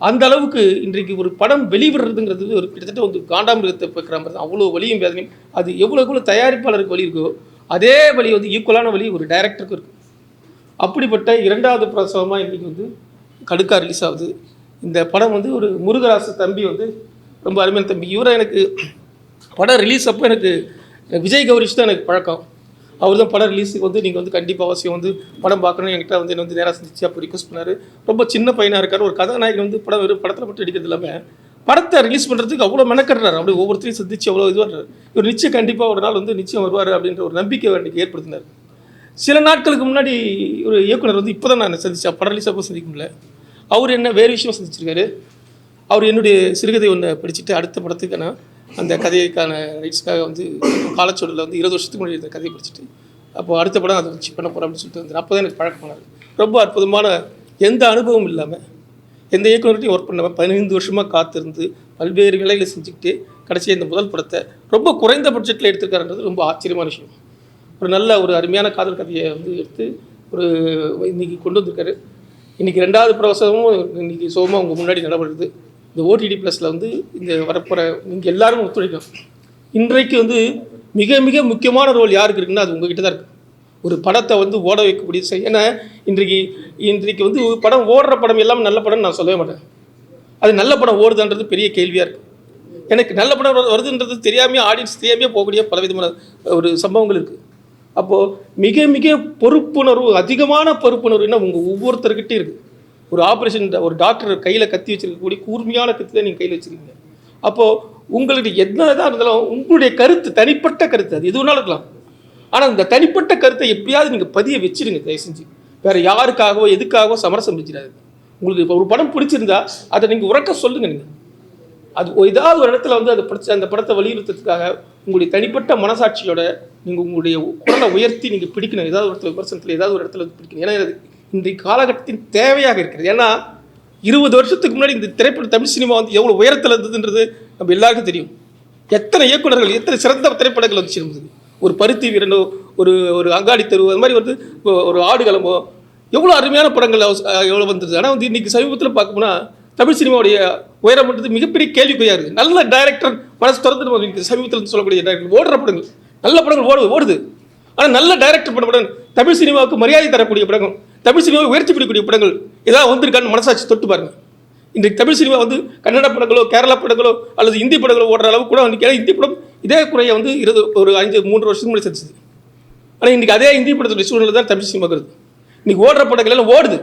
S4: அந்த அளவுக்கு இன்றைக்கு ஒரு படம் வெளிவிடுறதுங்கிறது ஒரு கிட்டத்தட்ட வந்து காண்டாமிருகத்தை பார்க்குற மாதிரி தான், அவ்வளோ வலியும் வேதனையும். அது எவ்வளோ தயாரிப்பாளருக்கு வலி இருக்கோ அதே வலி வந்து ஈக்குவலான வலி ஒரு டைரக்டருக்கு இருக்குது. அப்படிப்பட்ட இரண்டாவது பிரசவமாக இன்றைக்கி வந்து கடுக்கா ரிலீஸ் ஆகுது. இந்த படம் வந்து ஒரு முருகராசு தம்பி வந்து ரொம்ப அருமையான தம்பி. இவரை எனக்கு படம் ரிலீஸ் அப்போ எனக்கு விஜய் கௌரிஷ் தான் எனக்கு பழக்கம். அவர் தான் படம் ரிலீஸுக்கு வந்து நீங்கள் வந்து கண்டிப்பாக அவசியம் வந்து படம் பார்க்கணும் என்கிட்ட வந்து என்ன வந்து நேராக சந்திச்சு அப்போ ரிக்வஸ்ட் பண்ணார். ரொம்ப சின்ன பையனாக இருக்கார், ஒரு கதாநாயகன் வந்து படத்தில் மட்டும் எடுக்கிறது இல்லாமல் படத்தை ரிலீஸ் பண்ணுறதுக்கு அவ்வளோ மெனக்கடுறாரு. அப்படி ஒவ்வொருத்தரையும் சந்திச்சு அவ்வளோ இதுவாக இவர் நிச்சயம் கண்டிப்பாக ஒரு நாள் வந்து நிச்சயம் வருவார் அப்படின்ற ஒரு நம்பிக்கை அன்றைக்கி ஏற்படுத்தினார். சில நாட்களுக்கு முன்னாடி ஒரு இயக்குனர் வந்து இப்போ தான் நான் சந்தித்தேன், படம் ரிலீஸ் அப்போ சந்திக்க முடியல. அவர் என்ன வேறு விஷயம் சந்திச்சிருக்காரு. அவர் என்னுடைய சிறுகதை ஒன்று படிச்சுட்டு அடுத்த படத்துக்கான அந்த கதைக்கான ரைட்ஸ்க்காக வந்து காலச்சோடில் வந்து 20 வருஷத்துக்கு முன்னாடி இந்த கதையை படிச்சுட்டு அப்போது அடுத்த படம் அதை வச்சு பண்ண போகிறோம் அப்படின்னு சொல்லிட்டு வந்து அப்போ தான் எனக்கு பழக்கமானார். ரொம்ப அற்புதமான எந்த அனுபவம் இல்லாமல் எந்த இயக்குநர்கிட்டையும் ஒர்க் பண்ணாமல் 15 வருஷமாக காத்திருந்து பல்வேறு வேலைகளை செஞ்சுக்கிட்டு கடைசியாக இந்த முதல் படத்தை ரொம்ப குறைந்த பட்ஜெட்டில் எடுத்திருக்காருன்றது ரொம்ப ஆச்சரியமான விஷயம். ஒரு நல்ல ஒரு அருமையான காதல் கதையை வந்து எடுத்து ஒரு இன்றைக்கி கொண்டு வந்திருக்காரு. இன்றைக்கி 2வது பிரசவமும் இன்றைக்கி சோகமாக உங்கள் முன்னாடி நடைபெறுது. இந்த ஓடிடி ப்ளஸில் வந்து இந்த வரப்போகிற நீங்கள் எல்லாரும் ஒத்துழைக்கணும். இன்றைக்கு வந்து மிக மிக முக்கியமான ரோல் யாருக்கு இருக்குன்னா அது உங்ககிட்ட தான் இருக்குது. ஒரு படத்தை வந்து ஓட வைக்கக்கூடிய ஏன்னா இன்றைக்கு வந்து படம் ஓடுற படம் எல்லாமே நல்ல படம்னு நான் சொல்லவே மாட்டேன். அது நல்ல படம் ஓடுதுன்றது பெரிய கேள்வியாக இருக்குது. எனக்கு நல்ல படம் வருதுன்றது தெரியாமையே ஆடியன்ஸ் தெரியாமையே போகக்கூடிய பலவிதமான ஒரு சம்பவங்கள் இருக்குது. அப்போது மிக மிக பொறுப்புணர்வு, அதிகமான பொறுப்புணர்வுன்னா உங்கள் ஒவ்வொருத்தர்கிட்டையும் இருக்குது. ஒரு ஆப்ரேஷன் ஒரு டாக்டர் கையில் கத்தி வச்சுருக்கக்கூடிய கூர்மையான கத்தி தான் நீங்கள் கையில் வச்சுருக்கீங்க. அப்போது உங்களுக்கு என்ன தான் இருந்தாலும் உங்களுடைய கருத்து, தனிப்பட்ட கருத்து, அது எது வேணாலும் இருக்கலாம். ஆனால் இந்த தனிப்பட்ட கருத்தை எப்படியாவது நீங்கள் பதிய வச்சுருங்க தயவு செஞ்சு. வேறு யாருக்காகவோ எதுக்காகவோ சமரசம் வச்சிடாது. உங்களுக்கு இப்போ ஒரு படம் பிடிச்சிருந்தா அதை நீங்கள் உறக்க சொல்லுங்கள். நீங்கள் அது ஏதாவது ஒரு இடத்துல வந்து அந்த படத்தை வலியுறுத்துறதுக்காக உங்களுடைய தனிப்பட்ட மனசாட்சியோட நீங்கள் உங்களுடைய குரலை உயர்த்தி நீங்கள் பிடிக்கணும். ஏதாவது ஒரு இடத்துல விமர்சனத்தில் ஏதாவது ஒரு இடத்துல பிடிக்கணும். ஏன்னா இன்றைய காலகட்டத்தின் தேவையாக இருக்கிறது. ஏன்னா 20 வருஷத்துக்கு முன்னாடி இந்த தமிழ் சினிமா வந்து எவ்வளோ உயரத்தில் இருந்ததுன்றது நம்ம எல்லாருக்கும் தெரியும். எத்தனை இயக்குநர்கள், எத்தனை சிறந்த திரைப்படங்கள் வந்துச்சு. ஒரு பருத்தி வீரனோ, ஒரு அங்காடி தெருவு, அது மாதிரி வந்து ஒரு ஆடுகளமோ, எவ்வளோ அருமையான படங்கள் எவ்வளோ வந்துருது. ஆனால் வந்து இன்றைக்கி சமீபத்தில் பார்க்கணும்னா தமிழ் சினிமாவுடைய உயரம்ன்றது மிகப்பெரிய கேள்விக்குறியாக இருக்குது. நல்ல டைரக்டர் மனசு திறந்து நம்ம சமீபத்தில் சொல்லக்கூடிய டைரக்டர் ஓடுற படங்கள், நல்ல படங்கள் ஓடுது. ஆனால் நல்ல டைரக்டர் பண்ண படங்கள், தமிழ் சினிமாவுக்கு மரியாதை தரக்கூடிய படங்கள், தமிழ் சினிமாவை உயர்த்தி பிடிக்கக்கூடிய படங்கள் ஏதாவது வந்திருக்கான்னு மனசாட்சி தொட்டு பாருங்கள். இன்றைக்கு தமிழ் சினிமா வந்து கன்னட படங்களோ, கேரளா படங்களோ அல்லது இந்தி படங்களோ ஓடுற அளவுக்கு கூட இன்றைக்கி இந்தி படம் இதே குறையை வந்து 3 வருஷத்துக்கு முன்னாடி செஞ்சுது. ஆனால் இன்றைக்கி அதே இந்தி படத்துடைய சூழ்நிலை தான் தமிழ் சினிமா இருக்குது. இன்றைக்கி ஓடுற படங்கள் எல்லாம் ஓடுது.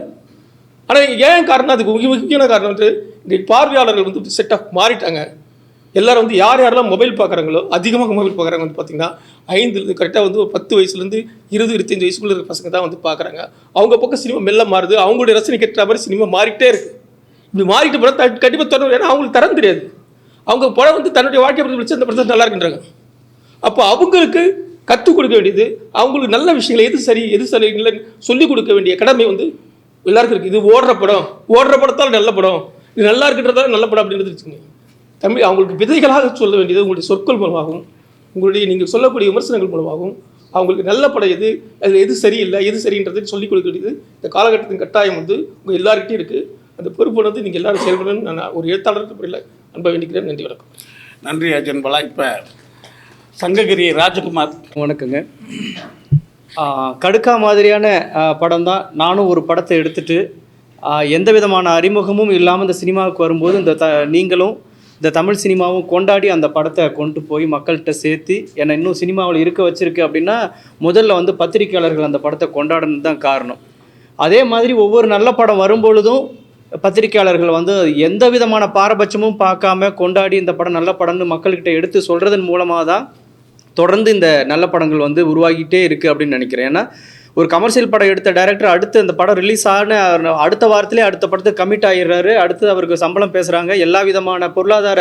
S4: ஆனால் ஏன் காரணம், அதுக்கு முக்கியமான காரணம் வந்து இன்றைக்கு பார்வையாளர்கள் வந்து செட் ஆஃப் மாறிட்டாங்க. எல்லோரும் வந்து யாரெல்லாம் மொபைல் பார்க்குறாங்களோ, அதிகமாக மொபைல் பார்க்குறாங்க வந்து பார்த்திங்கன்னா 5 கரெக்டாக வந்து 10 வயசுலேருந்து 20-25 வயசுக்குள்ள இருக்கிற பசங்க தான் வந்து பார்க்குறாங்க. அவங்க பக்கம் சினிமா மெல்ல மாறுது. அவங்களுடைய ரசனைக்கு ஏற்ற மாதிரி சினிமா மாறிட்டே இருக்குது. இப்படி மாறிட்டு போனால் கண்டிப்பாக தொடரும். ஏன்னா அவங்களுக்கு தரம் தெரியாது. அவங்க படம் வந்து தன்னுடைய வாழ்க்கை பற்றி வச்சு அந்த படத்தை நல்லா இருக்குன்றாங்க. அப்போ அவங்களுக்கு கற்றுக் கொடுக்க வேண்டியது, அவங்களுக்கு நல்ல விஷயங்களை எது சரி எது சரி இல்லைன்னு சொல்லிக் கொடுக்க வேண்டிய கடமை வந்து எல்லாருக்கும் இருக்குது. இது ஓடுற படத்தால் நல்ல படம், இது நல்லா இருக்குன்றதால நல்ல படம் அப்படின்றது வச்சுக்கோங்க. அவங்களுக்கு விதைகளாக சொல்ல வேண்டியது உங்களுடைய சொற்கள் மூலமாகவும், உங்களுடைய நீங்கள் சொல்லக்கூடிய விமர்சனங்கள் மூலமாகவும், அவங்களுக்கு நல்ல படம் எது, அதில் எது சரியில்லை எது சரின்றது சொல்லிக் கொடுக்கிறது இந்த காலகட்டத்தின் கட்டாயம் வந்து உங்கள் எல்லார்கிட்டையும் இருக்குது. அந்த பொறுப்பு வந்து நீங்கள் எல்லாரும் செயல்படணும்னு நான் ஒரு எழுத்தாளருக்கு முறையில் அன்பை வேண்டிக்கிறேன். நன்றி, வணக்கம்.
S10: நன்றி அர்ஜுன் பாலா. இப்போ சங்ககிரி ராஜகுமார்.
S5: வணக்கங்க. கடுக்கா மாதிரியான படம் தான். நானும் ஒரு படத்தை எடுத்துகிட்டு எந்த விதமான அறிமுகமும் இல்லாமல் இந்த சினிமாவுக்கு வரும்போது நீங்களும் இந்த தமிழ் சினிமாவும் கொண்டாடி அந்த படத்தை கொண்டு போய் மக்கள்கிட்ட சேர்த்து என்னை இன்னும் சினிமாவில் இருக்க வச்சுருக்கு அப்படின்னா முதல்ல வந்து பத்திரிகையாளர்கள் அந்த படத்தை கொண்டாடுறது தான் காரணம். அதே மாதிரி ஒவ்வொரு நல்ல படம் வரும்பொழுதும் பத்திரிகையாளர்கள் வந்து எந்த விதமான பாரபட்சமும் பார்க்காம கொண்டாடி இந்த படம் நல்ல படம்னு மக்கள்கிட்ட எடுத்து சொல்கிறதன் மூலமாக தான் தொடர்ந்து இந்த நல்ல படங்கள் வந்து உருவாகிட்டே இருக்குது அப்படின்னு நினைக்கிறேன். ஏன்னா ஒரு கமர்ஷியல் படம் எடுத்த டைரக்டர் அடுத்து அந்த படம் ரிலீஸ் ஆன அடுத்த வாரத்திலே அடுத்த படத்துக்கு கமிட் ஆகிடுறாரு. அடுத்து அவருக்கு சம்பளம் பேசுகிறாங்க, எல்லா விதமான பொருளாதார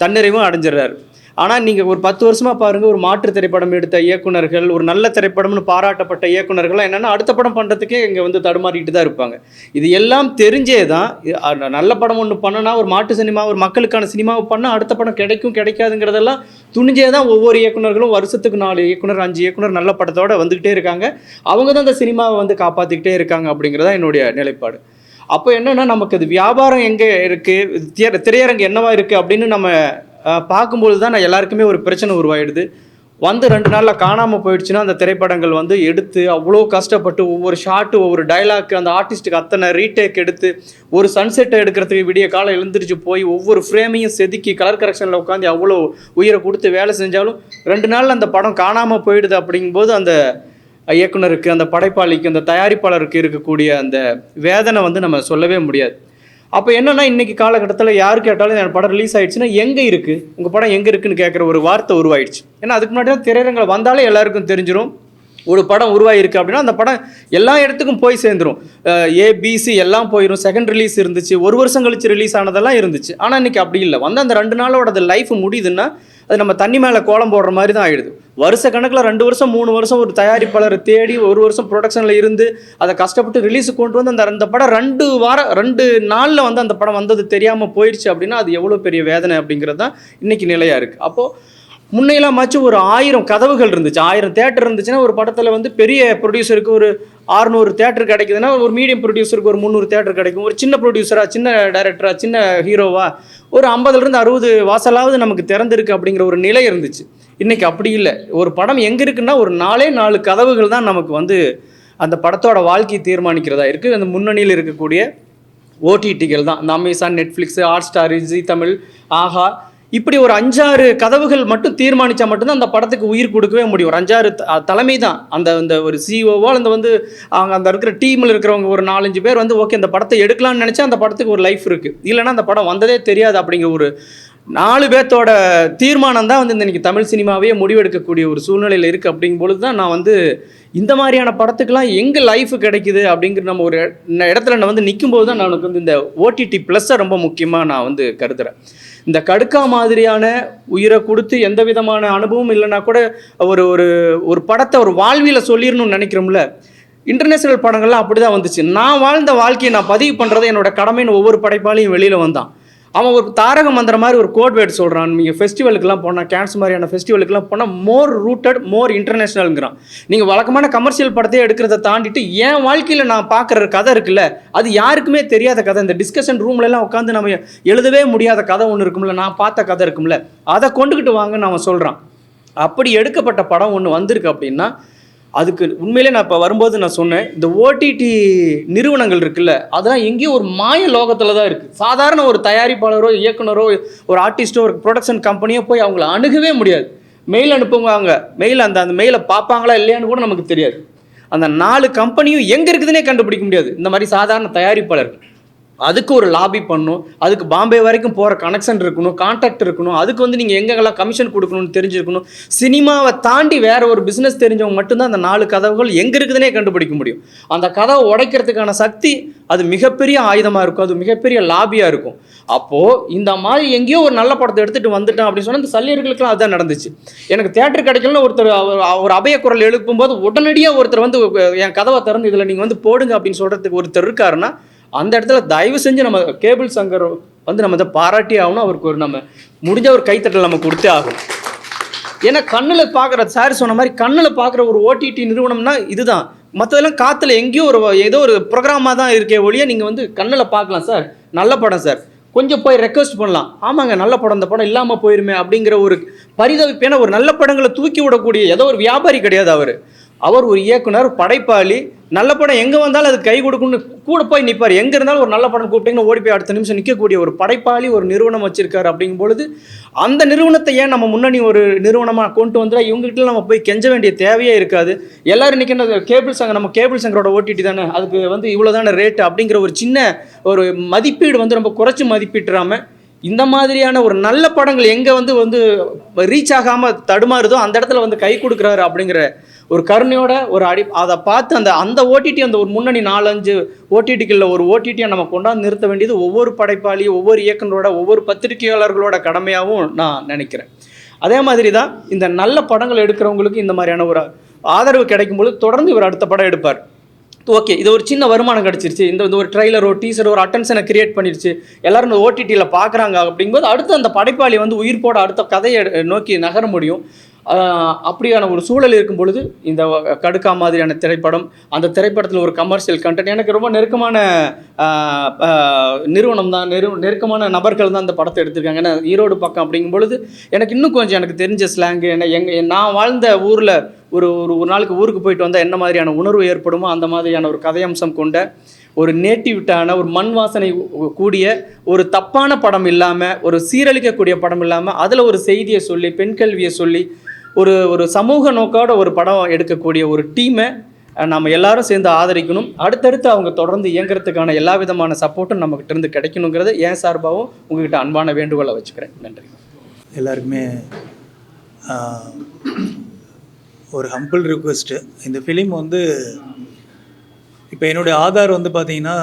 S5: தன்னிறைவும் அடைஞ்சிடுறாரு. ஆனால் நீங்கள் ஒரு 10 வருஷமாக பாருங்கள், ஒரு மாற்று திரைப்படம் எடுத்த இயக்குனர்கள், ஒரு நல்ல திரைப்படம்னு பாராட்டப்பட்ட இயக்குனர்கள்லாம் என்னென்னா அடுத்த படம் பண்ணுறதுக்கே இங்கே வந்து தடுமாறிட்டு தான் இருப்பாங்க. இது எல்லாம் தெரிஞ்சே தான் நல்ல படம் ஒன்று பண்ணனா ஒரு மாட்டு சினிமா, ஒரு மக்களுக்கான சினிமாவை பண்ணால் அடுத்த படம் கிடைக்கும் கிடைக்காதுங்கிறதெல்லாம் துணிஞ்சே தான் ஒவ்வொரு இயக்குனர்களும் வருஷத்துக்கு 4 இயக்குனர் 5 இயக்குனர் நல்ல படத்தோடு வந்துக்கிட்டே இருக்காங்க. அவங்க தான் அந்த சினிமாவை வந்து காப்பாற்றிக்கிட்டே இருக்காங்க அப்படிங்கிறதான் என்னுடைய நிலைப்பாடு. அப்போ என்னென்னா நமக்கு அது வியாபாரம் எங்கே இருக்குது, திரையரங்கு என்னவா இருக்குது அப்படின்னு நம்ம பார்க்கும்போது தான் நான் எல்லாருக்குமே ஒரு பிரச்சனை உருவாயிடுது. வந்து 2 நாளில் காணாமல் போயிடுச்சுன்னா அந்த திரைப்படங்கள் வந்து எடுத்து அவ்வளோ கஷ்டப்பட்டு ஒவ்வொரு ஷாட்டு ஒவ்வொரு டைலாக்கு அந்த ஆர்டிஸ்ட்டுக்கு அத்தனை ரீடேக் எடுத்து ஒரு சன்செட்டை எடுக்கிறதுக்கு விடிய காலம் எழுந்திரிச்சு போய் ஒவ்வொரு ஃப்ரேமையும் செதுக்கி கலர் கரெக்ஷனில் உட்காந்து அவ்வளோ உயிரை கொடுத்து வேலை செஞ்சாலும் 2 நாளில் அந்த படம் காணாமல் போயிடுது. அப்படிங்கும்போது அந்த இயக்குனருக்கு, அந்த படைப்பாளிக்கு, அந்த தயாரிப்பாளருக்கு இருக்கக்கூடிய அந்த வேதனை வந்து நம்ம சொல்லவே முடியாது. அப்போ என்னென்னா இன்றைக்கி காலகட்டத்தில் யார் கேட்டாலும் என் படம் ரிலீஸ் ஆகிடுச்சுன்னா எங்கே இருக்குது உங்கள் படம் எங்கே இருக்குதுன்னு கேட்குற ஒரு வார்த்தை உருவாயிடுச்சு. ஏன்னா அதுக்கு முன்னாடி தான் திரையரங்கில் வந்தாலே எல்லாருக்கும் தெரிஞ்சிடும் ஒரு படம் உருவாயிருக்கு அப்படின்னா அந்த படம் எல்லா இடத்துக்கும் போய் சேர்ந்துடும். ஏபிசி எல்லாம் போயிடும். செகண்ட் ரிலீஸ் இருந்துச்சு, 1 வருஷம் கழிச்சு ரிலீஸ் ஆனதெல்லாம் இருந்துச்சு. ஆனால் இன்றைக்கி அப்படி இல்லை. வந்து அந்த 2 நாளோட அது லைஃப் முடியுதுன்னா அது நம்ம தண்ணி மேலே கோலம் போடுற மாதிரி தான் ஆகிடுது. வருஷ கணக்கில் 2 வருஷம் 3 வருஷம் ஒரு தயாரிப்பாளரை தேடி 1 வருஷம் ப்ரொடக்ஷனில் இருந்து அதை கஷ்டப்பட்டு ரிலீஸுக்கு கொண்டு வந்து அந்த படம் 2 நாளில் வந்து அந்த படம் வந்தது தெரியாமல் போயிடுச்சு அப்படின்னா அது எவ்வளோ பெரிய வேதனை அப்படிங்கிறது தான் இன்றைக்கி நிலையாக இருக்குது. அப்போது முன்னையெல்லாம் ஒரு 1000 கதவுகள் இருந்துச்சு, 1000 தேட்டர் இருந்துச்சுன்னா ஒரு படத்தில் வந்து பெரிய ப்ரொடியூசருக்கு ஒரு 600 தேட்டர் கிடைக்குதுன்னா ஒரு மீடியம் ப்ரொடியூசருக்கு ஒரு 300 தேட்டர் கிடைக்கும். ஒரு சின்ன ப்ரொடியூசராக, சின்ன டைரக்டராக, சின்ன ஹீரோவா ஒரு 50லேருந்து 60 வாசலாவது நமக்கு திறந்திருக்கு அப்படிங்கிற ஒரு நிலை இருந்துச்சு. இன்றைக்கி அப்படி இல்லை. ஒரு படம் எங்கே இருக்குன்னா ஒரு 4 கதவுகள் தான் நமக்கு வந்து அந்த படத்தோட வாழ்க்கையை தீர்மானிக்கிறதா இருக்குது. அந்த முன்னணியில் இருக்கக்கூடிய ஓடிடிகள் தான், இந்த Amazon, Netflix, Hotstar, Zee Tamil, Aha, இப்படி ஒரு 5-6 கதவுகள் மட்டும் தீர்மானித்தா மட்டும்தான் அந்த படத்துக்கு உயிர் கொடுக்கவே முடியும். ஒரு 5-6 தலைமை தான் அந்த ஒரு சிஓவோ அந்த வந்து அந்த இருக்கிற டீமில் இருக்கிறவங்க ஒரு 4-5 பேர் வந்து ஓகே அந்த படத்தை எடுக்கலாம்னு நினச்சா அந்த படத்துக்கு ஒரு லைஃப் இருக்குது. இல்லைனா அந்த படம் வந்ததே தெரியாது. அப்படிங்கிற ஒரு 4 பேர்த்தோட தீர்மானம் தான் வந்து இன்றைக்கி தமிழ் சினிமாவே முடிவெடுக்கக்கூடிய ஒரு சூழ்நிலையில் இருக்குது. அப்படிங்கும்பொழுது தான் நான் வந்து இந்த மாதிரியான படத்துக்கெலாம் எங்கே லைஃப் கிடைக்குது அப்படிங்கிற நம்ம ஒரு இடத்துல நான் வந்து நிற்கும்போது தான் எனக்கு வந்து இந்த ஓடிடி ப்ளஸ்ஸை ரொம்ப முக்கியமாக நான் வந்து கருதுகிறேன். இந்த கடுக்கா மாதிரியான உயிரை கொடுத்து எந்த விதமான அனுபவம் இல்லைன்னா கூட ஒரு ஒரு ஒரு படத்தை ஒரு வாழ்வியில் சொல்லிடணும்னு நினைக்கிறோம்ல, இன்டர்நேஷ்னல் படங்கள்லாம் அப்படி தான் வந்துச்சு. நான் வாழ்ந்த வாழ்க்கையை நான் பதிவு பண்ணுறது என்னோட கடமைன்னு ஒவ்வொரு படைப்பாளையும் வெளியில் வந்தான். அவன் ஒரு தாரக மந்திர மாதிரி ஒரு கோட் வேர்டு சொல்கிறான். நீங்கள் ஃபெஸ்டிவலுக்குலாம் போனால், கேன்ஸ் மாதிரியான ஃபெஸ்டிவலுக்குலாம் போனால் மோர் ரூட்டட், மோர் இன்டர்நேஷ்னல்ங்கிறான். நீங்கள் வழக்கமான கமர்ஷியல் படத்தையே எடுக்கிறத தாண்டிட்டு என் வாழ்க்கையில் நான் பார்க்குற கதை இருக்குல்ல, அது யாருக்குமே தெரியாத கதை. இந்த டிஸ்கஷன் ரூம்லலாம் உட்காந்து நம்ம எழுதவே முடியாத கதை ஒன்று இருக்கும்ல, நான் பார்த்த கதை இருக்கும்ல, அதை கொண்டுக்கிட்டு வாங்கன்னு அவன் சொல்கிறான். அப்படி எடுக்கப்பட்ட படம் ஒன்று வந்திருக்கு அப்படின்னா அதுக்கு உண்மையிலே நான் இப்போ வரும்போது நான் சொன்னேன், இந்த ஓடிடி நிறுவனங்கள் இருக்குல்ல, அதெல்லாம் எங்கேயோ ஒரு மாய லோகத்தில் தான் இருக்குது. சாதாரண ஒரு தயாரிப்பாளரோ, இயக்குனரோ, ஒரு ஆர்டிஸ்ட்டோ, ஒரு ப்ரொடக்ஷன் கம்பெனியோ போய் அவங்கள அணுகவே முடியாது. மெயில் அனுப்புவாங்க, மெயில் அந்த மெயிலை பார்ப்பாங்களா இல்லையான்னு கூட நமக்கு தெரியாது. அந்த 4 கம்பெனியும் எங்கே இருக்குதுன்னே கண்டுபிடிக்க முடியாது. இந்த மாதிரி சாதாரண தயாரிப்பாளர்கள் அதுக்கு ஒரு லாபி பண்ணணும், அதுக்கு பாம்பே வரைக்கும் போகிற கனெக்ஷன் இருக்கணும், கான்டாக்ட் இருக்கணும், அதுக்கு வந்து நீங்கள் எங்கெங்கெல்லாம் கமிஷன் கொடுக்கணும்னு தெரிஞ்சிருக்கணும். சினிமாவை தாண்டி வேறு ஒரு பிஸ்னஸ் தெரிஞ்சவங்க மட்டும்தான் அந்த 4 கதவுகள் எங்கே இருக்குதுன்னே கண்டுபிடிக்க முடியும். அந்த கதவை உடைக்கிறதுக்கான சக்தி அது மிகப்பெரிய ஆயுதமாக இருக்கும், அது மிகப்பெரிய லாபியாக இருக்கும். அப்போது இந்த மாதிரி எங்கேயோ ஒரு நல்ல படத்தை எடுத்துகிட்டு வந்துட்டேன் அப்படின்னு சொன்னால் இந்த சல்லியர்களுக்கெல்லாம் அதுதான் நடந்துச்சு. எனக்கு தேட்டர் கிடைக்கலன்னு ஒருத்தர் ஒரு அபய குரல் எழுப்பும்போது உடனடியாக ஒருத்தர் வந்து என் கதவை திறந்து இதில் நீங்கள் வந்து போடுங்க அப்படின்னு சொல்கிறதுக்கு ஒருத்தர் இருக்காருன்னா அந்த இடத்துல தயவு செஞ்சு நம்ம கேபிள் சங்கர் வந்து நம்ம இதை பாராட்டி ஆகணும். அவருக்கு ஒரு நம்ம முடிஞ்ச ஒரு கைத்தட்டல் நம்ம கொடுத்தே ஆகும். ஏன்னா கண்ணில் பார்க்குற சார் சொன்ன மாதிரி கண்ணில் பார்க்குற ஒரு ஓடிடி நிறுவனம்னா இதுதான். மற்றதெல்லாம் காற்றுல எங்கேயோ ஏதோ ஒரு ப்ரோக்ராமாக தான் இருக்கே ஒழிய நீங்கள் வந்து கண்ணில் பார்க்கலாம் சார், நல்ல படம் சார், கொஞ்சம் போய் ரெக்வஸ்ட் பண்ணலாம், ஆமாங்க நல்ல படம், இந்த படம் இல்லாமல் போயிருமே அப்படிங்கிற ஒரு பரிதவிப்பான ஒரு நல்ல படங்களை தூக்கி விடக்கூடிய ஏதோ ஒரு வியாபாரி கிடையாது அவர் ஒரு இயக்குனர், படைப்பாளி. நல்ல படம் எங்கே வந்தாலும் அது கை கொடுக்குன்னு கூட போய் நிற்பார். எங்கே இருந்தாலும் ஒரு நல்ல படம் கூப்பிட்டீங்கன்னா ஓடி போய் அடுத்த நிமிஷம் நிற்கக்கூடிய ஒரு படைப்பாளி ஒரு நிறுவனம் வச்சிருக்காரு. அப்படிங்கும்பொழுது அந்த நிறுவனத்தை ஏன் நம்ம முன்னணி ஒரு நிறுவனமாக கொண்டு வந்தால் இவங்ககிட்ட நம்ம போய் கெஞ்ச வேண்டிய தேவையே இருக்காது. எல்லாரும் இன்றைக்கி கேபிள் சங்க, நம்ம கேபிள் சங்கரோட ஓடிடி தானே, அதுக்கு வந்து இவ்வளோ தானே ரேட்டு அப்படிங்கிற ஒரு சின்ன ஒரு மதிப்பீடு வந்து ரொம்ப குறைச்சி மதிப்பிட்டுறாமல் இந்த மாதிரியான ஒரு நல்ல படங்கள் எங்கே வந்து ரீச் ஆகாமல் தடுமாறுதோ அந்த இடத்துல வந்து கை கொடுக்குறாரு அப்படிங்கிற ஒரு கருணையோட ஒரு அதை பார்த்து அந்த ஓடிடி அந்த ஒரு முன்னணி 4-5 ஓடிடிகளில் ஒரு ஓடிடியை நம்ம கொண்டாந்து நிறுத்த வேண்டியது ஒவ்வொரு படைப்பாளி, ஒவ்வொரு இயக்குனரோட, ஒவ்வொரு பத்திரிகையாளர்களோட கடமையாகவும் நான் நினைக்கிறேன். அதே மாதிரி தான் இந்த நல்ல படங்கள் எடுக்கிறவங்களுக்கு இந்த மாதிரியான ஒரு ஆதரவு கிடைக்கும்போது தொடர்ந்து இவர் அடுத்த படம் எடுப்பார். ஓகே, இது ஒரு சின்ன வருமானம் கிடச்சிருச்சு, இந்த ஒரு ட்ரைலரோ டீசரோ ஒரு அட்டென்ஷனை கிரியேட் பண்ணிடுச்சு, எல்லாரும் இந்த ஓடிடியில் பார்க்குறாங்க அப்படிங்கும்போது அடுத்து அந்த படைப்பாளி வந்து உயிர்ப்போட அடுத்த கதையை நோக்கி நகர முடியும். அப்படியான ஒரு சூழல் இருக்கும் பொழுது இந்த கடுக்கா மாதிரியான திரைப்படம், அந்த திரைப்படத்தில் ஒரு கமர்ஷியல் கண்டென்ட், எனக்கு ரொம்ப நெருக்கமான நிறுவனம் தான், நெருக்கமான நபர்கள் தான் அந்த படத்தை எடுத்திருக்காங்க. ஏன்னா ஈரோடு பக்கம் அப்படிங்கும் பொழுது எனக்கு இன்னும் கொஞ்சம் எனக்கு தெரிஞ்ச ஸ்லாங்கு, நான் வாழ்ந்த ஊரில் ஒரு நாளுக்கு ஊருக்கு போயிட்டு வந்தால் என்ன மாதிரியான உணர்வு ஏற்படுமோ அந்த மாதிரியான ஒரு கதையம்சம் கொண்ட ஒரு நேட்டிவிட்டான ஒரு மண் வாசனை கூடிய ஒரு தப்பான படம் இல்லாமல், ஒரு சீரழிக்கக்கூடிய படம் இல்லாமல், அதில் ஒரு செய்தியை சொல்லி பெண் கல்வியை சொல்லி ஒரு சமூக நோக்கோட ஒரு படம் எடுக்கக்கூடிய ஒரு டீமை நம்ம எல்லாரும் சேர்ந்து ஆதரிக்கணும். அடுத்தடுத்து அவங்க தொடர்ந்து இயங்குறதுக்கான எல்லா விதமான சப்போர்ட்டும் நம்மகிட்ட இருந்து கிடைக்கணுங்கிறத என் சார்பாகவும் உங்ககிட்ட அன்பான வேண்டுகோளை வச்சுக்கிறேன். நன்றி.
S2: எல்லாருக்குமே ஒரு ஹம்பிள் ரிக்வெஸ்ட்டு. இந்த ஃபிலிம் வந்து இப்போ என்னுடைய ஆதார் வந்து பார்த்திங்கன்னா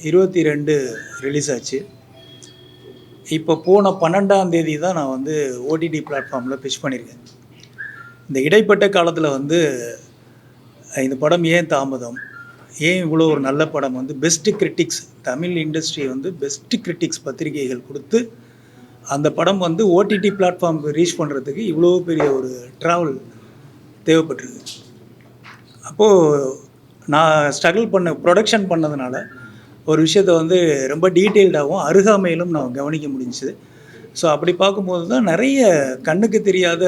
S2: 22 ரிலீஸ் ஆச்சு. இப்போ போன 12ஆம் தேதி தான் நான் வந்து ஓடிடி பிளாட்ஃபார்மில் பிச் பண்ணியிருக்கேன். இந்த இடைப்பட்ட காலத்தில் வந்து இந்த படம் ஏன் தாமதம், ஏன் இவ்வளோ ஒரு நல்ல படம் வந்து பெஸ்ட்டு கிரிட்டிக்ஸ், தமிழ் இண்டஸ்ட்ரி வந்து பெஸ்ட்டு கிரிட்டிக்ஸ் பத்திரிகைகள் கொடுத்து அந்த படம் வந்து ஓடிடி பிளாட்ஃபார்முக்கு ரீச் பண்ணுறதுக்கு இவ்வளோ பெரிய ஒரு ட்ராவல் தேவைப்பட்டிருக்கு. அப்போது நான் ஸ்ட்ரகிள் ப்ரொடக்ஷன் பண்ணதுனால ஒரு விஷயத்தை வந்து ரொம்ப டீட்டெயில்டாகவும் அருகாமையிலும் நான் கவனிக்க முடிஞ்சுது. ஸோ அப்படி பார்க்கும்போது தான் நிறைய கண்ணுக்கு தெரியாத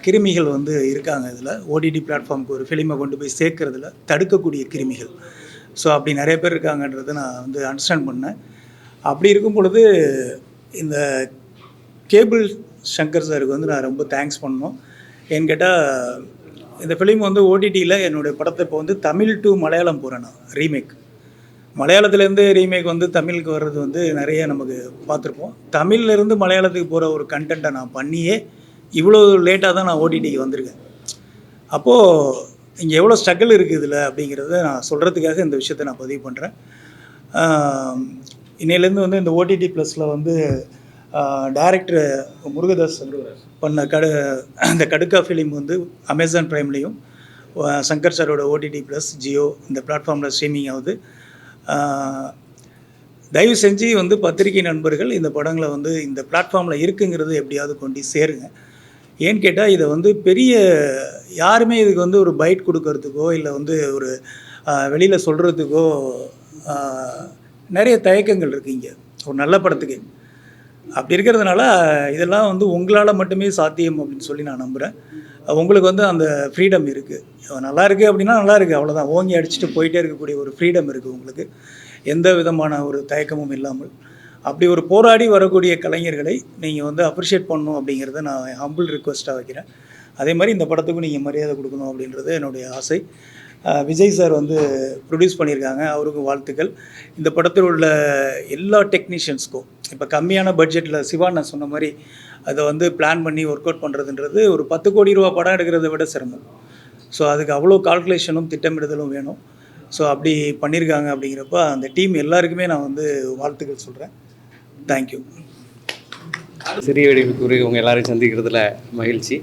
S2: கிருமிகள் வந்து இருக்காங்க இதில். ஓடிடி பிளாட்ஃபார்முக்கு ஒரு ஃபிலிமை கொண்டு போய் சேர்க்கறதுல தடுக்கக்கூடிய கிருமிகள். ஸோ அப்படி நிறைய பேர் இருக்காங்கன்றதை நான் வந்து அண்டர்ஸ்டாண்ட் பண்ணேன். அப்படி இருக்கும் பொழுது இந்த கேபிள் சங்கர் சாருக்கு வந்து நான் ரொம்ப தேங்க்ஸ் பண்ணணும். ஏன்னு கேட்டால் இந்த ஃபிலிம் வந்து ஓடிடியில் என்னுடைய படத்தை இப்போ வந்து தமிழ் டு மலையாளம் போகிறேன் நான், ரீமேக். மலையாளத்துலேருந்து ரீமேக் வந்து தமிழுக்கு வர்றது வந்து நிறைய நமக்கு பார்த்துருப்போம். தமிழ்லேருந்து மலையாளத்துக்கு போகிற ஒரு கண்டென்ட்டை நான் பண்ணியே இவ்வளோ லேட்டாக தான் நான் ஓடிடிக்கு வந்திருக்கேன். அப்போது இங்கே எவ்வளோ ஸ்ட்ரகிள் இருக்குது இதில் அப்படிங்கிறத நான் சொல்கிறதுக்காக இந்த விஷயத்தை நான் பதிவு பண்ணுறேன். இன்னையிலேருந்து வந்து இந்த ஓடிடி ப்ளஸில் வந்து டைரக்டர் முருகதாஸ் பண்ண இந்த கடுக்கா ஃபிலிம் வந்து அமேசான் ப்ரைம்லேயும் சங்கர் சாரோட ஓடிடி ப்ளஸ் ஜியோ இந்த பிளாட்ஃபார்மில் ஸ்ட்ரீமிங் ஆகுது. தயவு செஞ்சு வந்து பத்திரிகை நண்பர்கள் இந்த படங்களை வந்து இந்த பிளாட்ஃபார்மில் இருக்குங்கிறது எப்படியாவது கொண்டு சேருங்க. ஏன்னு கேட்டால் இதை வந்து பெரிய யாருமே இதுக்கு வந்து ஒரு பைட் கொடுக்கறதுக்கோ இல்லை வந்து ஒரு வெளியில் சொல்கிறதுக்கோ நிறைய தயக்கங்கள் இருக்குது இங்கே ஒரு நல்ல படத்துக்கு. அப்படி இருக்கிறதுனால இதெல்லாம் வந்து உங்களால் மட்டுமே சாத்தியம் அப்படின்னு சொல்லி நான் நம்புகிறேன். உங்களுக்கு வந்து அந்த ஃப்ரீடம் இருக்குது. நல்லா இருக்குது அப்படின்னா நல்லா இருக்குது, அவ்வளோதான். ஓங்கி அடிச்சுட்டு போயிட்டே இருக்கக்கூடிய ஒரு ஃப்ரீடம் இருக்குது உங்களுக்கு, எந்த விதமான ஒரு தயக்கமும் இல்லாமல். அப்படி ஒரு போராடி வரக்கூடிய கலைஞர்களை நீங்கள் வந்து அப்ரிஷியேட் பண்ணணும் அப்படிங்கிறத நான் ஹம்பிள் ரிக்வெஸ்ட்டாக வைக்கிறேன். அதே மாதிரி இந்த படத்துக்கும் நீங்கள் மரியாதை கொடுக்கணும் அப்படின்றது என்னுடைய ஆசை. விஜய் சார் வந்து ப்ரொடியூஸ் பண்ணியிருக்காங்க, அவருக்கும் வாழ்த்துக்கள். இந்த படத்தில் உள்ள எல்லா டெக்னீஷியன்ஸ்க்கும் இப்போ கம்மியான பட்ஜெட்டில் சிவான் சொன்ன மாதிரி அதை வந்து பிளான் பண்ணி ஒர்க் அவுட் பண்ணுறதுன்றது ஒரு 10 கோடி ரூபா படம் எடுக்கிறத விட சிரமம். ஸோ அதுக்கு அவ்வளோ கால்குலேஷனும் திட்டமிடுதலும் வேணும். ஸோ அப்படி பண்ணியிருக்காங்க. அப்படிங்கிறப்ப அந்த டீம் எல்லாருக்குமே நான் வந்து வாழ்த்துக்கள் சொல்கிறேன். தேங்க்யூ.
S11: சிறிய வடிவுக்கு உங்கள் எல்லாரையும் சந்திக்கிறதுல மகிழ்ச்சி.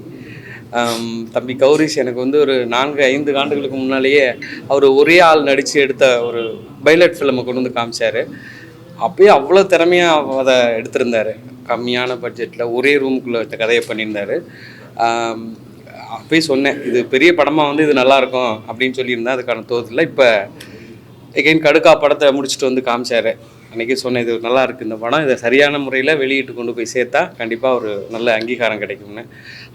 S11: தம்பி கௌரிஷ் எனக்கு வந்து ஒரு 4-5 ஆண்டுகளுக்கு முன்னாலேயே அவர் ஒரே ஆள் நடித்து எடுத்த ஒரு பைலட் ஃபிலிமை கொண்டு வந்து காமிச்சார். அப்போயே அவ்வளோ திறமையாக அதை எடுத்திருந்தார். கம்மியான பட்ஜெட்டில் ஒரே ரூமுக்குள்ளே வச்ச கதையை பண்ணியிருந்தார். அப்போயே சொன்னேன், இது பெரிய படமாக வந்து இது நல்லாயிருக்கும் அப்படின்னு சொல்லியிருந்தேன். அதுக்கான தோதில்லை. இப்போ எகைன் கடுக்கா படத்தை முடிச்சுட்டு வந்து காமிச்சார். அன்றைக்கி சொன்னேன், இது நல்லா இருக்குது இந்த படம், இதை சரியான முறையில் வெளியிட்டு கொண்டு போய் சேர்த்தா கண்டிப்பாக ஒரு நல்ல அங்கீகாரம் கிடைக்கும்னு.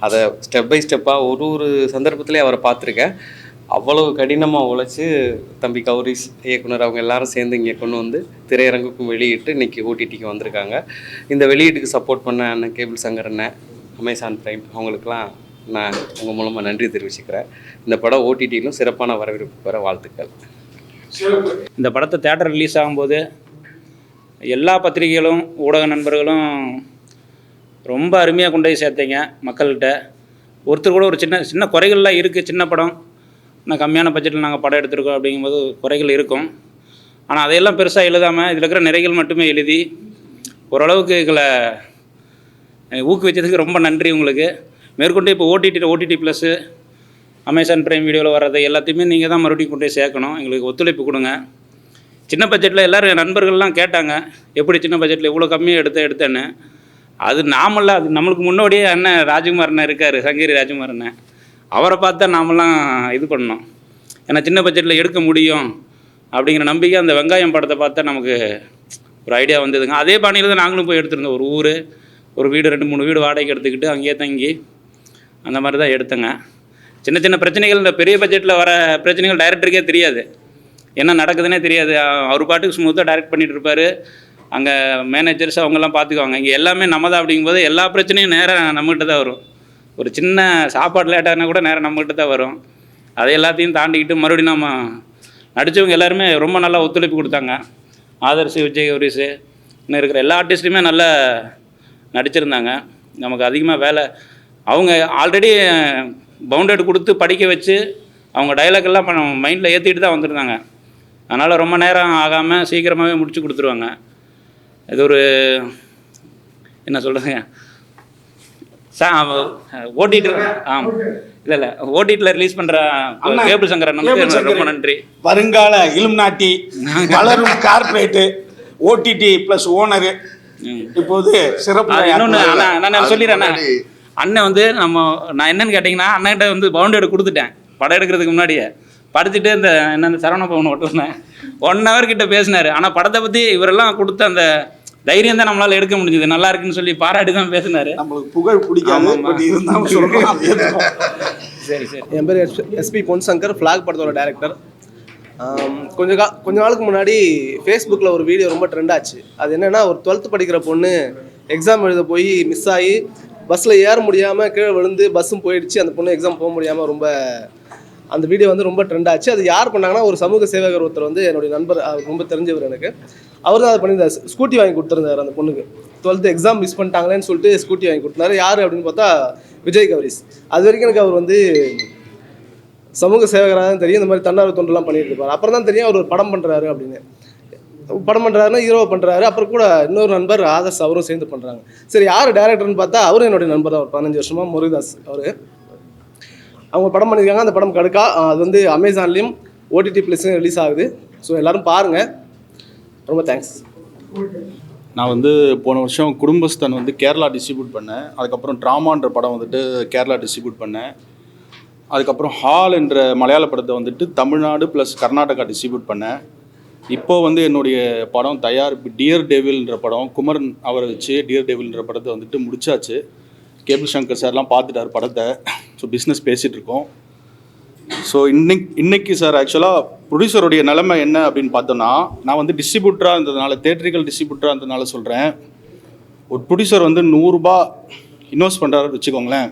S11: அதை ஸ்டெப் பை ஸ்டெப்பாக ஒரு சந்தர்ப்பத்திலே அவரை பார்த்துருக்கேன். அவ்வளவு கடினமாக உழைச்சி தம்பி கௌரிஸ் இயக்குனர் அவங்க எல்லாரும் சேர்ந்து இங்கே கொண்டு வந்து திரையரங்குக்கும் வெளியிட்டு இன்றைக்கி ஓடிடிக்கு வந்திருக்காங்க. இந்த வெளியீட்டுக்கு சப்போர்ட் பண்ண அண்ணன் கேபிள் சங்கர் அண்ணன், அமேசான் பிரைம் அவங்களுக்கெல்லாம் நான் உங்கள் மூலமாக நன்றி தெரிவிச்சுக்கிறேன். இந்த படம் ஓடிடியிலும் சிறப்பான வரவேற்பு பெற வாழ்த்துக்கள்.
S12: இந்த படத்தை தேட்டர் ரிலீஸ் ஆகும்போது எல்லா பத்திரிகைகளும் ஊடக நண்பர்களும் ரொம்ப அருமையாக கொண்டு போய் சேர்த்தீங்க மக்கள்கிட்ட. ஒருத்தர் கூட ஒரு சின்ன குறைகள்லாம் இருக்குது. சின்ன படம், நான் கம்மியான பட்ஜெட்டில் நாங்கள் படம் எடுத்திருக்கோம் அப்படிங்கும்போது குறைகள் இருக்கும். ஆனால் அதையெல்லாம் பெருசாக எழுதாமல் இதில் இருக்கிற நிறைகள் மட்டுமே எழுதி ஓரளவுக்கு எங்களை ஊக்குவிச்சதுக்கு ரொம்ப நன்றி உங்களுக்கு. மேற்கொண்டு இப்போ ஓடிடி ப்ளஸ்ஸு அமேசான் பிரைம் வீடியோவில் வர்றது எல்லாத்தையுமே நீங்கள் தான் மறுபடியும் கொண்டு போய் சேர்க்கணும். எங்களுக்கு ஒத்துழைப்பு கொடுங்க. சின்ன பட்ஜெட்டில் எல்லோரும் நண்பர்கள்லாம் கேட்டாங்க, எப்படி சின்ன பட்ஜெட்டில் இவ்வளோ கம்மியாக எடுத்தேன்னு. அது நாமல்ல, அது நம்மளுக்கு முன்னோடியே அண்ணன் ராஜ்குமார் அண்ணன் இருக்கார், சங்ககிரி ராஜ்குமார் அண்ணன். அவரை பார்த்தா நாமெல்லாம் இது பண்ணோம். ஏன்னா சின்ன பட்ஜெட்டில் எடுக்க முடியும் அப்படிங்கிற நம்பிக்கை அந்த வெங்காயம் படத்தை பார்த்தா நமக்கு ஒரு ஐடியா வந்ததுங்க. அதே பாணியில் தான் நாங்களும் போய் எடுத்துருந்தோம். ஒரு வீடு 2-3 வீடு வாடகைக்கு எடுத்துக்கிட்டு அங்கேயே தங்கி அந்த மாதிரி தான் எடுத்தேங்க. சின்ன பிரச்சனைகள், இந்த பெரிய பட்ஜெட்டில் வர பிரச்சனைகள் டைரக்டருக்கே தெரியாது, என்ன நடக்குதுன்னே தெரியாது. அவர் பாட்டுக்கு ஸ்மூத்தாக டைரக்ட் பண்ணிகிட்டு இருப்பார். அங்கே மேனேஜர்ஸ் அவங்கெல்லாம் பார்த்துக்குவாங்க. இங்கே எல்லாமே நம்ம தான். அப்படிங்கும்போது எல்லா பிரச்சனையும் நேராக நம்மகிட்ட தான் வரும். ஒரு சின்ன சாப்பாடு லேட்டானா கூட நேராக நம்மகிட்ட தான் வரும். அதை எல்லாத்தையும் தாண்டிக்கிட்டு மறுபடியும் நம்ம நடித்தவங்க எல்லாருமே ரொம்ப நல்லா ஒத்துழைப்பு கொடுத்தாங்க. ஆதர்ஸ், விஜய் கௌரிஸ், இன்னும் இருக்கிற எல்லா ஆர்டிஸ்ட்டுமே நல்லா நடிச்சிருந்தாங்க. நமக்கு அதிகமாக வேலை, அவங்க ஆல்ரெடி பவுண்டட் கொடுத்து படிக்க வச்சு அவங்க டைலாக்லாம் மைண்டில் ஏற்றிட்டு தான் வந்துருந்தாங்க. அதனால் ரொம்ப நேரம் ஆகாமல் சீக்கிரமாகவே முடிச்சு கொடுத்துருவாங்க. இது ஒரு என்ன சொல்கிறதுங்க, ஓடிடி இல்லை ஓடிடியில் ரிலீஸ் பண்ணுற கேபிள் சங்கர் அண்ணனுக்கு ரொம்ப நன்றி.
S10: வருங்கால இலுமினாட்டி வளரும் கார்பரேட்டு ஓடிடி ப்ளஸ் ஓனரு இப்போது சிறப்பு.
S12: இன்னொன்று நான் சொல்லிடுறேன், அண்ணன் வந்து நான் என்னன்னு கேட்டிங்கன்னா, அண்ணன்கிட்ட வந்து பவுண்டட் கொடுத்துட்டேன் படம் எடுக்கிறதுக்கு முன்னாடியே. படிச்சுட்டு இந்த சரவண பவன் ஓட்டுனேன் 1 hour கிட்ட பேசினார். ஆனால் படத்தை பற்றி இவரெல்லாம் கொடுத்த அந்த தைரியம் தான் நம்மளால் எடுக்க முடிஞ்சது. நல்லா இருக்குன்னு சொல்லி பாராட்டி தான் பேசினார்.
S10: நம்மளுக்கு புகழ் பிடிக்காம சொல்கிறோம்.
S12: சரி.
S13: என் பேர் எஸ்பி பொன் சங்கர், ஃப்ளாக் படத்தோட டைரக்டர். கொஞ்ச நாளுக்கு முன்னாடி ஃபேஸ்புக்கில் ஒரு வீடியோ ரொம்ப ட்ரெண்ட் ஆச்சு. அது என்னென்னா, ஒரு 12th படிக்கிற பொண்ணு எக்ஸாம் எழுத போய் மிஸ் ஆகி பஸ்ஸில் ஏற முடியாமல் கீழே விழுந்து பஸ்ஸும் போயிடுச்சு. அந்த பொண்ணு எக்ஸாம் போக முடியாமல் அந்த வீடியோ வந்து ரொம்ப ட்ரெண்ட் ஆச்சு. அது யார் பண்ணாங்கன்னா, ஒரு சமூக சேவகர் ஒருத்தர் வந்து என்னுடைய நண்பர், ரொம்ப தெரிஞ்சவர் எனக்கு. அவர் தான் அதை பண்ணியிருந்தார். ஸ்கூட்டி வாங்கி கொடுத்துருந்தார் அந்த பொண்ணுக்கு. 12th எக்ஸாம் மிஸ் பண்ணிட்டாங்களேன்னு சொல்லிட்டு ஸ்கூட்டி வாங்கி கொடுத்தாரு. யார் அப்படின்னு பார்த்தா விஜய் கௌரிஸ். அது வரைக்கும் எனக்கு அவர் வந்து சமூக சேவகராக தான் தெரியும். இந்த மாதிரி தன்னார்வ தொண்டெல்லாம் பண்ணிட்டு இருப்பார். அப்புறம் தான் தெரியும் அவர் ஒரு படம் பண்ணுறாரு அப்படின்னு. படம் பண்ணுறாருன்னா ஹீரோவை பண்ணுறாரு. அப்புறம் கூட இன்னொரு நண்பர் ஆதர்ஸ், அவரும் சேர்ந்து பண்ணுறாங்க. சரி, யார் டேரக்டர்னு பார்த்தா அவரும் என்னுடைய நண்பர் தான். ஒரு 15 வருஷமாக முருகதாஸ் அவர். அவங்க படம் பண்ணியிருக்காங்க. அந்த படம் கடுக்கா, அது வந்து அமேசான்லேயும் ஓடிடி ப்ளஸ்லையும் ரிலீஸ் ஆகுது. ஸோ எல்லோரும் பாருங்கள். ரொம்ப தேங்க்ஸ்.
S1: நான் வந்து போன வருஷம் குடும்பஸ்தன் வந்து கேரளா டிஸ்ட்ரிபியூட் பண்ணேன். அதுக்கப்புறம் ட்ராமான்ற படம் வந்துட்டு கேரளா டிஸ்ட்ரிபியூட் பண்ணேன். அதுக்கப்புறம் ஹால் என்ற மலையாள படத்தை வந்துட்டு தமிழ்நாடு ப்ளஸ் கர்நாடகா டிஸ்ட்ரிபியூட் பண்ணேன். இப்போது வந்து என்னுடைய படம் தயாரிப்பு டியர் டெவில்ன்ற படம், குமரன் அவரை வச்சு டியர் டெவில்ன்ற படத்தை வந்துட்டு முடிச்சாச்சு. கேபிள் சங்கர் சார்லாம் பார்த்துட்டார் படத்தை. ஸோ பிஸ்னஸ் பேசிகிட்ருக்கோம். ஸோ இன்னைக்கு சார் ஆக்சுவலாக ப்ரொடியூசருடைய நிலைமை என்ன அப்படின்னு பார்த்தோன்னா, நான் வந்து டிஸ்ட்ரிபியூட்டராக இருந்ததுனால, தேட்டரிக்கல் டிஸ்ட்ரிபியூட்டராக இருந்ததுனால சொல்கிறேன். ஒரு ப்ரொடியூசர் வந்து 100 ரூபா இன்வெஸ்ட் பண்ணுறாரு வச்சுக்கோங்களேன்.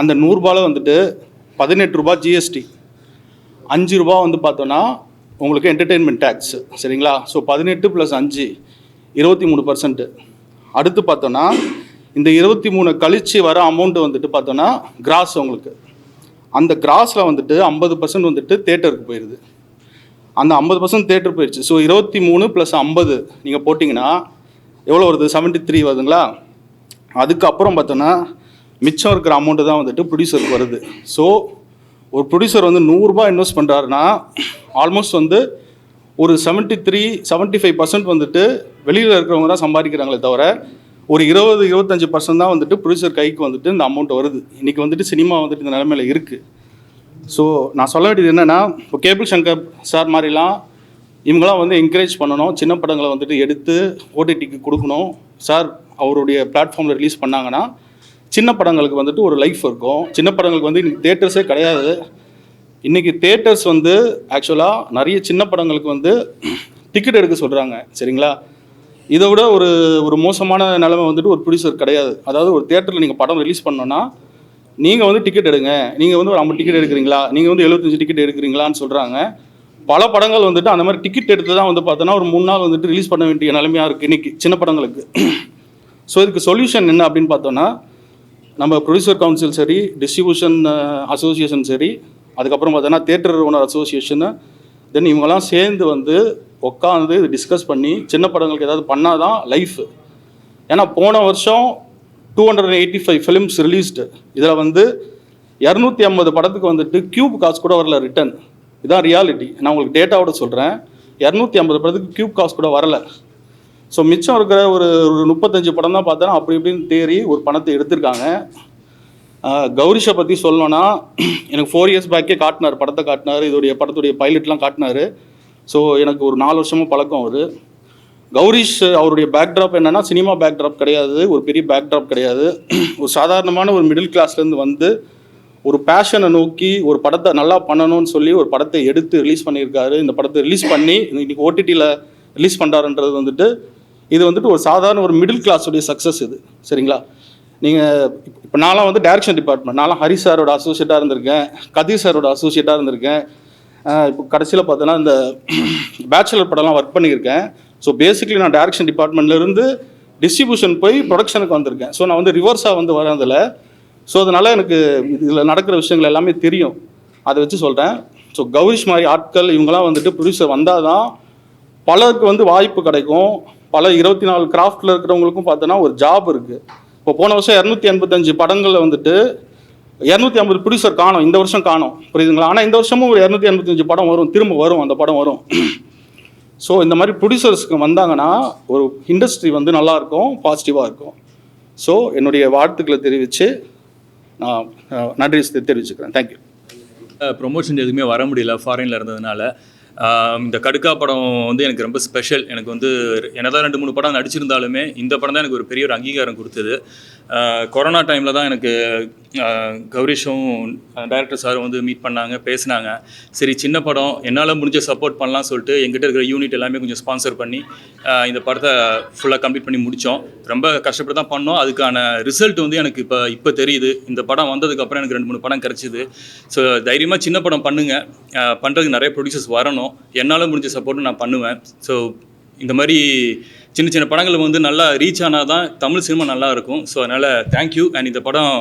S1: அந்த 100 ரூபாயில் வந்துட்டு 18 ரூபா ஜிஎஸ்டி, 5 ரூபா வந்து பார்த்தோன்னா உங்களுக்கு என்டர்டெயின்மெண்ட் டேக்ஸ். சரிங்களா? ஸோ 18 + 5 23%. அடுத்து பார்த்தோன்னா இந்த 23 கழிச்சு வர அமௌண்ட்டு வந்துட்டு பார்த்தோன்னா கிராஸ் உங்களுக்கு. அந்த கிராஸில் வந்துட்டு 50% வந்துட்டு தேட்டருக்கு போயிடுது. அந்த 50% தேட்டர் போயிடுச்சு. ஸோ 23 + 50 நீங்கள் போட்டிங்கன்னா எவ்வளோ வருது? 73 வருதுங்களா? அதுக்கப்புறம் பார்த்தோன்னா மிச்சம் இருக்கிற அமௌண்ட்டு தான் வந்துட்டு ப்ரொடியூசருக்கு வருது. ஸோ ஒரு ப்ரொடியூசர் வந்து 100 ரூபா இன்வெஸ்ட் பண்ணுறாருன்னா ஆல்மோஸ்ட் வந்து ஒரு 73-75% வந்துட்டு வெளியில் இருக்கிறவங்க தான் சம்பாதிக்கிறாங்களே தவிர ஒரு 20-25% தான் வந்துட்டு ப்ரொடியூசர் கைக்கு வந்துட்டு இந்த அமௌண்ட் வருது. இன்றைக்கி வந்துட்டு சினிமா வந்துட்டு இந்த நிலைமையில் இருக்குது. ஸோ நான் சொல்ல வேண்டியது என்னென்னா, இப்போ கேபிள் சங்கர் சார் மாதிரிலாம் இவங்களாம் வந்து என்கரேஜ் பண்ணணும். சின்ன படங்களை வந்துட்டு எடுத்து ஓடிடிக்கு கொடுக்கணும். சார் அவருடைய பிளாட்ஃபார்மில் ரிலீஸ் பண்ணாங்கன்னா சின்ன படங்களுக்கு வந்துட்டு ஒரு லைஃப் இருக்கும். சின்ன படங்களுக்கு வந்து இன்றைக்கி தேட்டர்ஸே கிடையாது. இன்றைக்கி தேட்டர்ஸ் வந்து ஆக்சுவலாக நிறைய சின்ன படங்களுக்கு வந்து டிக்கெட் எடுக்க சொல்கிறாங்க. சரிங்களா? இதை விட ஒரு மோசமான நிலைமை வந்துட்டு ஒரு ப்ரொடியூசர் கிடையாது. அதாவது ஒரு தேட்டரில் நீங்கள் படம் ரிலீஸ் பண்ணோன்னா நீங்கள் வந்து டிக்கெட் எடுங்க, நீங்கள் வந்து ஒரு 50 டிக்கெட் எடுக்கிறீங்களா, நீங்கள் வந்து 75 டிக்கெட் எடுக்கிறீங்களான்னு சொல்கிறாங்க. பல படங்கள் வந்துட்டு அந்த மாதிரி டிக்கெட் எடுத்து தான் வந்து பார்த்தோன்னா ஒரு 3 நாள் வந்துட்டு ரிலீஸ் பண்ண வேண்டிய நிலைமையாக இருக்குது இன்றைக்கி சின்ன படங்களுக்கு. ஸோ இதுக்கு சொல்யூஷன் என்ன அப்படின்னு பார்த்தோன்னா, நம்ம ப்ரொடியூசர் கவுன்சில் சரி, டிஸ்ட்ரிபியூஷன் அசோசியேஷன் சரி, அதுக்கப்புறம் பார்த்தோன்னா தேட்டர் ஓனர் அசோசியேஷனு, தென் இவங்கெல்லாம் சேர்ந்து வந்து உட்காந்து இது டிஸ்கஸ் பண்ணி சின்ன படங்களுக்கு ஏதாவது பண்ணால் தான் லைஃப். ஏன்னா போன வருஷம் 285 ஃபிலிம்ஸ் ரிலீஸ்டு. இதில் வந்து 250 படத்துக்கு வந்துட்டு கியூப் காசு கூட வரல ரிட்டர்ன். இதுதான் ரியாலிட்டி. நான் உங்களுக்கு டேட்டாவோட சொல்கிறேன். 250 படத்துக்கு கியூப் காசு கூட வரலை. ஸோ மிச்சம் இருக்கிற ஒரு 35 படம் தான் பார்த்தோன்னா அப்படி இப்படின்னு தேறி ஒரு பணத்தை எடுத்திருக்காங்க. கௌரிஷை பற்றி சொல்லணுன்னா, எனக்கு 4 இயர்ஸ் பேக்கே காட்டினார், படத்தை காட்டினார், படத்துடைய பைலட்லாம் காட்டினார். ஸோ எனக்கு ஒரு 4 வருஷமாக பழக்கம் அவர். கௌரிஷ் அவருடைய பேக்ட்ராப் என்னென்னா சினிமா பேக்ட்ராப் கிடையாது, ஒரு பெரிய பேக்ட்ராப் கிடையாது. ஒரு சாதாரணமான ஒரு மிடில் கிளாஸ்லேருந்து வந்து ஒரு பேஷனை நோக்கி ஒரு படத்தை நல்லா பண்ணணும்னு சொல்லி ஒரு படத்தை எடுத்து ரிலீஸ் பண்ணியிருக்காரு. இந்த படத்தை ரிலீஸ் பண்ணி இன்றைக்கி ஓடிடியில் ரிலீஸ் பண்ணுறாருன்றது வந்துட்டு இது வந்துட்டு ஒரு சாதாரண ஒரு மிடில் கிளாஸுடைய சக்ஸஸ் இது. சரிங்களா? நீங்கள் இப்போ நான்லாம் வந்து டைரக்ஷன் டிபார்ட்மெண்ட், நான்லாம் ஹரி சாரோட அசோசியேட்டாக இருந்திருக்கேன், கதீர் சாரோட அசோசியேட்டாக இருந்திருக்கேன். இப்போ கடைசியில் பார்த்தோன்னா இந்த பேச்சுலர் படம்லாம் ஒர்க் பண்ணியிருக்கேன். ஸோ பேசிக்கலி நான் டைரக்ஷன் டிபார்ட்மெண்ட்லேருந்து டிஸ்ட்ரிபியூஷன் போய் ப்ரொடக்ஷனுக்கு வந்திருக்கேன். ஸோ நான் வந்து ரிவர்ஸாக வந்து வரதில்ல. ஸோ அதனால் எனக்கு இதில் நடக்கிற விஷயங்கள் எல்லாமே தெரியும். அதை வச்சு சொல்கிறேன். ஸோ கௌரிஷ் மாதிரி ஆட்கள் இவங்கெல்லாம் வந்துட்டு ப்ரொடியூசர் வந்தால் தான் பலருக்கு வந்து வாய்ப்பு கிடைக்கும். பல 24 கிராஃப்டில் இருக்கிறவங்களுக்கும் பார்த்தோன்னா ஒரு ஜாப் இருக்குது. இப்போ போன வருஷம் 285 படங்களில் வந்துட்டு 250 ப்ரொடியூசர் காணும், இந்த வருஷம் காணும். புரியுதுங்களா? ஆனால் இந்த வருஷமும் ஒரு 285 படம் வரும், திரும்ப வரும், அந்த படம் வரும். ஸோ இந்த மாதிரி ப்ரொடியூசர்ஸ்க்கு வந்தாங்கன்னா ஒரு இண்டஸ்ட்ரி வந்து நல்லாயிருக்கும், பாசிட்டிவாக இருக்கும். ஸோ என்னுடைய வாழ்த்துக்களை தெரிவித்து நான் நன்றி தெரிவிச்சுக்கிறேன். தேங்க்யூ.
S14: ப்ரொமோஷன் எதுவுமே வர முடியல ஃபாரினில் இருந்ததுனால. இந்த கடுக்கா படம் வந்து எனக்கு ரொம்ப ஸ்பெஷல். எனக்கு வந்து என்னதான் 2-3 படம் நடிச்சிருந்தாலுமே இந்த படம் தான் எனக்கு ஒரு பெரிய ஒரு அங்கீகாரம் கொடுத்தது. கொரோனா டைமில் தான் எனக்கு கௌரிஷும் டைரக்டர் சாரும் வந்து மீட் பண்ணாங்க, பேசினாங்க. சரி சின்ன படம் என்னால் முடிஞ்ச சப்போர்ட் பண்ணலாம் சொல்லிட்டு எங்கிட்ட இருக்கிற யூனிட் எல்லாமே கொஞ்சம் ஸ்பான்சர் பண்ணி இந்த படத்தை ஃபுல்லாக கம்ப்ளீட் பண்ணி முடித்தோம். ரொம்ப கஷ்டப்பட்டு தான் பண்ணோம். அதுக்கான ரிசல்ட் வந்து எனக்கு இப்போ தெரியுது. இந்த படம் வந்ததுக்கப்புறம் எனக்கு 2-3 படம் கிடச்சிது. ஸோ தைரியமாக சின்ன படம் பண்ணுங்கள், பண்ணுறதுக்கு நிறைய ப்ரொடியூசர்ஸ் வரணும், என்னால் முடிஞ்ச சப்போர்ட்டும் நான் பண்ணுவேன். ஸோ இந்த மாதிரி சின்ன சின்ன படங்கள் வந்து நல்லா ரீச் ஆனால் தான் தமிழ் சினிமா நல்லா இருக்கும். ஸோ அதனால் தேங்க்யூ. அண்ட் இந்த படம்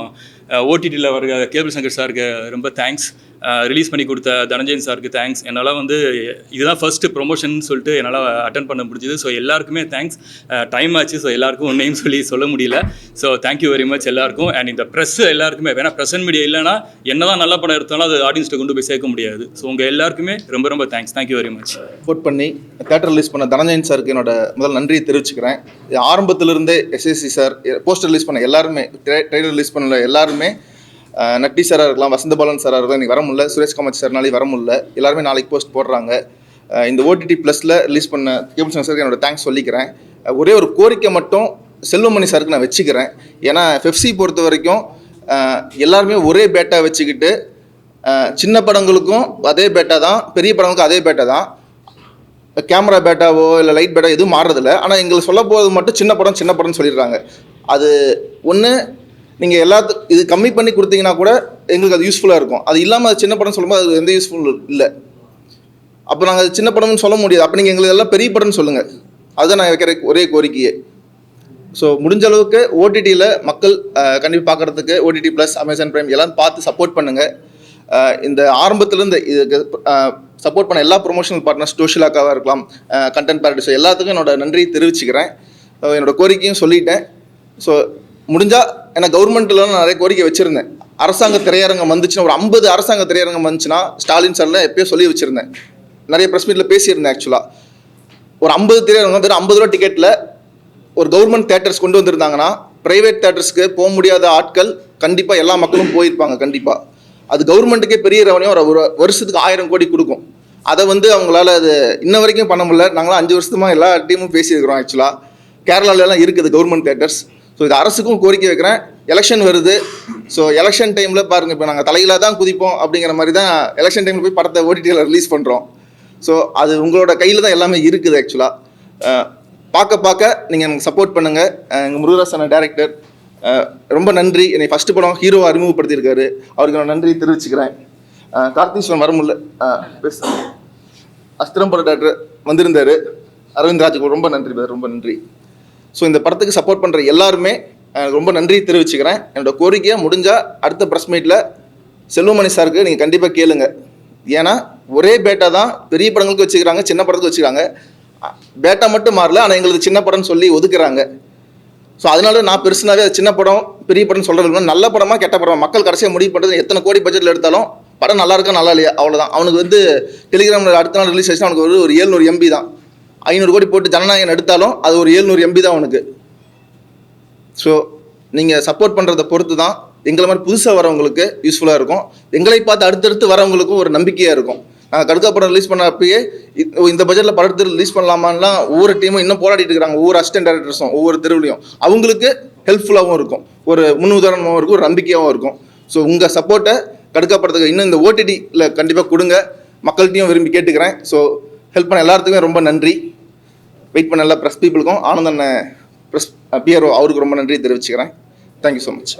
S14: ஓடிடியில் வர கேபிள் சங்கர் சாருக்கு ரொம்ப தேங்க்ஸ். ரிலீஸ் பண்ணி கொடுத்த தனஞ்சயன் சாருக்கு தேங்க்ஸ். என்னால் வந்து இதுதான் ஃபர்ஸ்ட்டு ப்ரொமோஷன் சொல்லிட்டு என்னால் அட்டன் பண்ண முடிஞ்சுது. ஸோ எல்லாருக்குமே தேங்க்ஸ். டைம் ஆச்சு, ஸோ எல்லாருக்கும் ஒரு நேம் சொல்ல முடியல. ஸோ தேங்க்யூ வெரி மச் எல்லாருக்கும். அண்ட் இந்த ப்ரெஸ் எல்லாருக்குமே, வேணா ப்ரெஸ் அண்ட் மீடியா இல்லைனா என்ன தான் நல்ல படம் எடுத்தாலும் அது ஆடியன்ஸ்ட்டை கொண்டு போய் சேர்க்க முடியாது. ஸோ உங்கள் எல்லாருக்குமே ரொம்ப ரொம்ப thanks. Thank you very much.
S3: Support பண்ணி தேட்டர் ரிலீஸ் பண்ண தனஞ்சயன் சாருக்கு என்னோட முதல் நன்றியை தெரிவிச்சுக்கிறேன். ஆரம்பத்திலிருந்தே எஸ்எஸ்சி சார், போஸ்டர் ரிலீஸ் பண்ண எல்லாருமே, ட்ரெய்லர் ரிலீஸ் பண்ணல எல்லாருமே, நட்டி சாராக இருக்கலாம், வசந்தபாலன் சாராக இருக்கலாம், இன்றைக்கி வர முடியல, சுரேஷ் காமத் சார்னாலே வர முடியல, எல்லாருமே நாளைக்கு போஸ்ட் போடுறாங்க. இந்த ஓடிடி ப்ளஸில் ரிலீஸ் பண்ண கேபிள் சாருக்கு என்னோட தேங்க்ஸ் சொல்லிக்கிறேன். ஒரே ஒரு கோரிக்கை மட்டும் செல்வமணி சாருக்கு நான் வச்சுக்கிறேன். ஏன்னா பெப்சி பொறுத்த வரைக்கும் எல்லாருமே ஒரே பேட்டா வச்சுக்கிட்டு சின்ன படங்களுக்கும் அதே பேட்டா தான், பெரிய படங்களுக்கும் அதே பேட்டா தான், கேமரா பேட்டாவோ இல்லை லைட் பேட்டா எதுவும் மாறுறதில்ல. ஆனால் எங்களுக்கு சொல்ல போகிறது மட்டும் சின்ன படம்னு சொல்லிடுறாங்க. அது ஒன்று நீங்கள் இது கம்மி பண்ணி கொடுத்தீங்கன்னா கூட எங்களுக்கு அது யூஸ்ஃபுல்லாக இருக்கும். அது இல்லாமல் அது சின்ன படம் சொல்லும்போது அது எந்த யூஸ்ஃபுல் இல்லை. அப்போ நாங்கள் அது சின்ன படம்னு சொல்ல முடியாது. அப்போ நீங்கள் எங்களுக்கு எல்லாம் பெரிய படம்னு சொல்லுங்கள். அதுதான் நான் வைக்கிற ஒரே கோரிக்கையே. ஸோ முடிஞ்ச அளவுக்கு ஓடிடியில் மக்கள் கண்டிப்பாக பார்க்குறதுக்கு ஓடிடி ப்ளஸ், அமேசான் பிரைம் எல்லாம் பார்த்து சப்போர்ட் பண்ணுங்கள். இந்த ஆரம்பத்துலேருந்து இதுக்கு சப்போர்ட் பண்ண எல்லா ப்ரொமோஷனல் பார்ட்னர்ஸ், டோஷிலாக்காவாக இருக்கலாம், கண்டென்ட் பேரடைஸ், எல்லாத்துக்கும் என்னோட நன்றியை தெரிவிச்சுக்கிறேன். என்னோடய கோரிக்கையும் சொல்லிட்டேன். ஸோ முடிஞ்சால் ஏன்னா கவர்மெண்ட்டில் நான் நிறைய கோரிக்கை வச்சுருந்தேன். அரசாங்க திரையரங்கம் வந்துச்சுன்னா, ஒரு 50 அரசாங்க திரையரங்கம் வந்துச்சுன்னா ஸ்டாலின் சார்லாம் எப்போயோ சொல்லி வச்சுருந்தேன். நிறைய ப்ரெஸ் மீட்டில் பேசியிருந்தேன். ஆக்சுவலாக ஒரு 50 திரையரங்கம் வெறும் 50 ரூபா டிக்கெட்டில் ஒரு கவர்மெண்ட் தேட்டர்ஸ் கொண்டு வந்திருந்தாங்கன்னா ப்ரைவேட் தேட்டர்ஸ்க்கு போக முடியாத ஆட்கள் கண்டிப்பாக எல்லா மக்களும் போயிருப்பாங்க. கண்டிப்பாக அது கவர்மெண்ட்டுக்கே பெரிய ரெவன்யூ, ஒரு வருஷத்துக்கு 1000 கோடி கொடுக்கும். அதை வந்து அவங்களால அது இன்ன வரைக்கும் பண்ண முடியல. நாங்களாம் 5 வருஷமாக எல்லா டீமும் பேசியிருக்கிறோம். ஆக்சுவலாக கேரளாலலாம் இருக்குது கவர்மெண்ட் தேட்டர்ஸ். ஸோ இது அரசுக்கும் கோரிக்கை வைக்கிறேன். எலெக்ஷன் வருது. ஸோ எலெக்ஷன் டைமில் பாருங்கள், இப்போ நாங்கள் தலையில தான் குதிப்போம் அப்படிங்கிற மாதிரி தான் எலெக்ஷன் டைமில் போய் படத்தை ஓடிடியில் ரிலீஸ் பண்ணுறோம். ஸோ அது உங்களோட கையில் தான் எல்லாமே இருக்குது. ஆக்சுவலாக பார்க்க நீங்கள் எனக்கு சப்போர்ட் பண்ணுங்கள். எங்கள் முருகதாசன டைரக்டர் ரொம்ப நன்றி. என்னை ஃபஸ்ட்டு படம் ஹீரோவை அறிமுகப்படுத்தியிருக்காரு. அவருக்கு நான் நன்றி தெரிவிச்சுக்கிறேன். கார்த்திஸ்வரன் வரமுல்ல அஸ்திரம் பட டாக்டர் வந்திருந்தார். அரவிந்த் ராஜுக்கு ரொம்ப நன்றி பிரதர், ரொம்ப நன்றி. ஸோ இந்த படத்துக்கு சப்போர்ட் பண்ணுற எல்லாருமே ரொம்ப நன்றி தெரிவிச்சுக்கிறேன். என்னோடய கோரிக்கையாக முடிஞ்சால் அடுத்த ப்ரெஸ் மீட்டில் செல்வமணி சாருக்கு நீங்கள் கண்டிப்பாக கேளுங்க. ஏன்னா ஒரே பேட்டா தான் பெரிய படங்களுக்கு வச்சுக்கிறாங்க, சின்ன படத்துக்கு வச்சுக்கிறாங்க. பேட்டா மட்டும் மாறல, ஆனால் எங்களுக்கு சின்ன படம்னு சொல்லி ஒதுக்குறாங்க. ஸோ அதனால நான் பெருசுனாவே அது சின்ன படம் பெரிய படம்னு சொல்கிறது நல்ல படமாக கெட்ட படமாக மக்கள் கடைசியாக முடிவு பண்ணுறது. எத்தனை கோடி பட்ஜெட்டில் எடுத்தாலும் படம் நல்லா இருக்கா நல்லா இல்லையா அவ்வளோதான். அவனுக்கு வந்து டெலிகிராமில் அடுத்த நாள் ரிலீஸ் ஆச்சுன்னா அவனுக்கு ஒரு 700 MB தான். 500 கோடி போட்டு ஜனநாயகன் எடுத்தாலும் அது ஒரு 700 MB தான் அவனுக்கு. ஸோ நீங்கள் சப்போர்ட் பண்ணுறதை பொறுத்து தான் எங்களை மாதிரி புதுசாக வரவங்களுக்கு யூஸ்ஃபுல்லாக இருக்கும். எங்களை பார்த்து அடுத்தடுத்து வரவங்களுக்கும் ஒரு நம்பிக்கையாக இருக்கும். நாங்கள் கடுக்கா படம் ரிலீஸ் பண்ண அப்பயே இந்த பட்ஜெட்டில் படத்தை ரிலீஸ் பண்ணலாமான்லாம் ஒவ்வொரு டீமும் இன்னும் போராடிட்டு இருக்கிறாங்க. ஒவ்வொரு அசிஸ்டன்ட் டைரக்டர்ஸும் ஒவ்வொரு தெருவிலையும் அவங்களுக்கு ஹெல்ப்ஃபுல்லாகவும் இருக்கும், ஒரு முன்னுதாரணமாகவும் இருக்கும், ஒரு நம்பிக்கையாகவும் இருக்கும். ஸோ உங்கள் சப்போர்ட்டை கடுக்கா படத்துக்கு இன்னும் இந்த OTTயில் கண்டிப்பாக கொடுங்க. மக்கள்கிட்டையும் விரும்பி கேட்டுக்கிறேன். ஸோ ஹெல்ப் பண்ண எல்லாத்துக்குமே ரொம்ப நன்றி. வெயிட் பண்ண எல்லா ப்ரெஸ் பீப்புளுக்கும் ஆனந்தண்ண ப்ரெஸ் PRO அவருக்கு ரொம்ப நன்றி தெரிவிச்சுக்கிறேன். Thank you so much.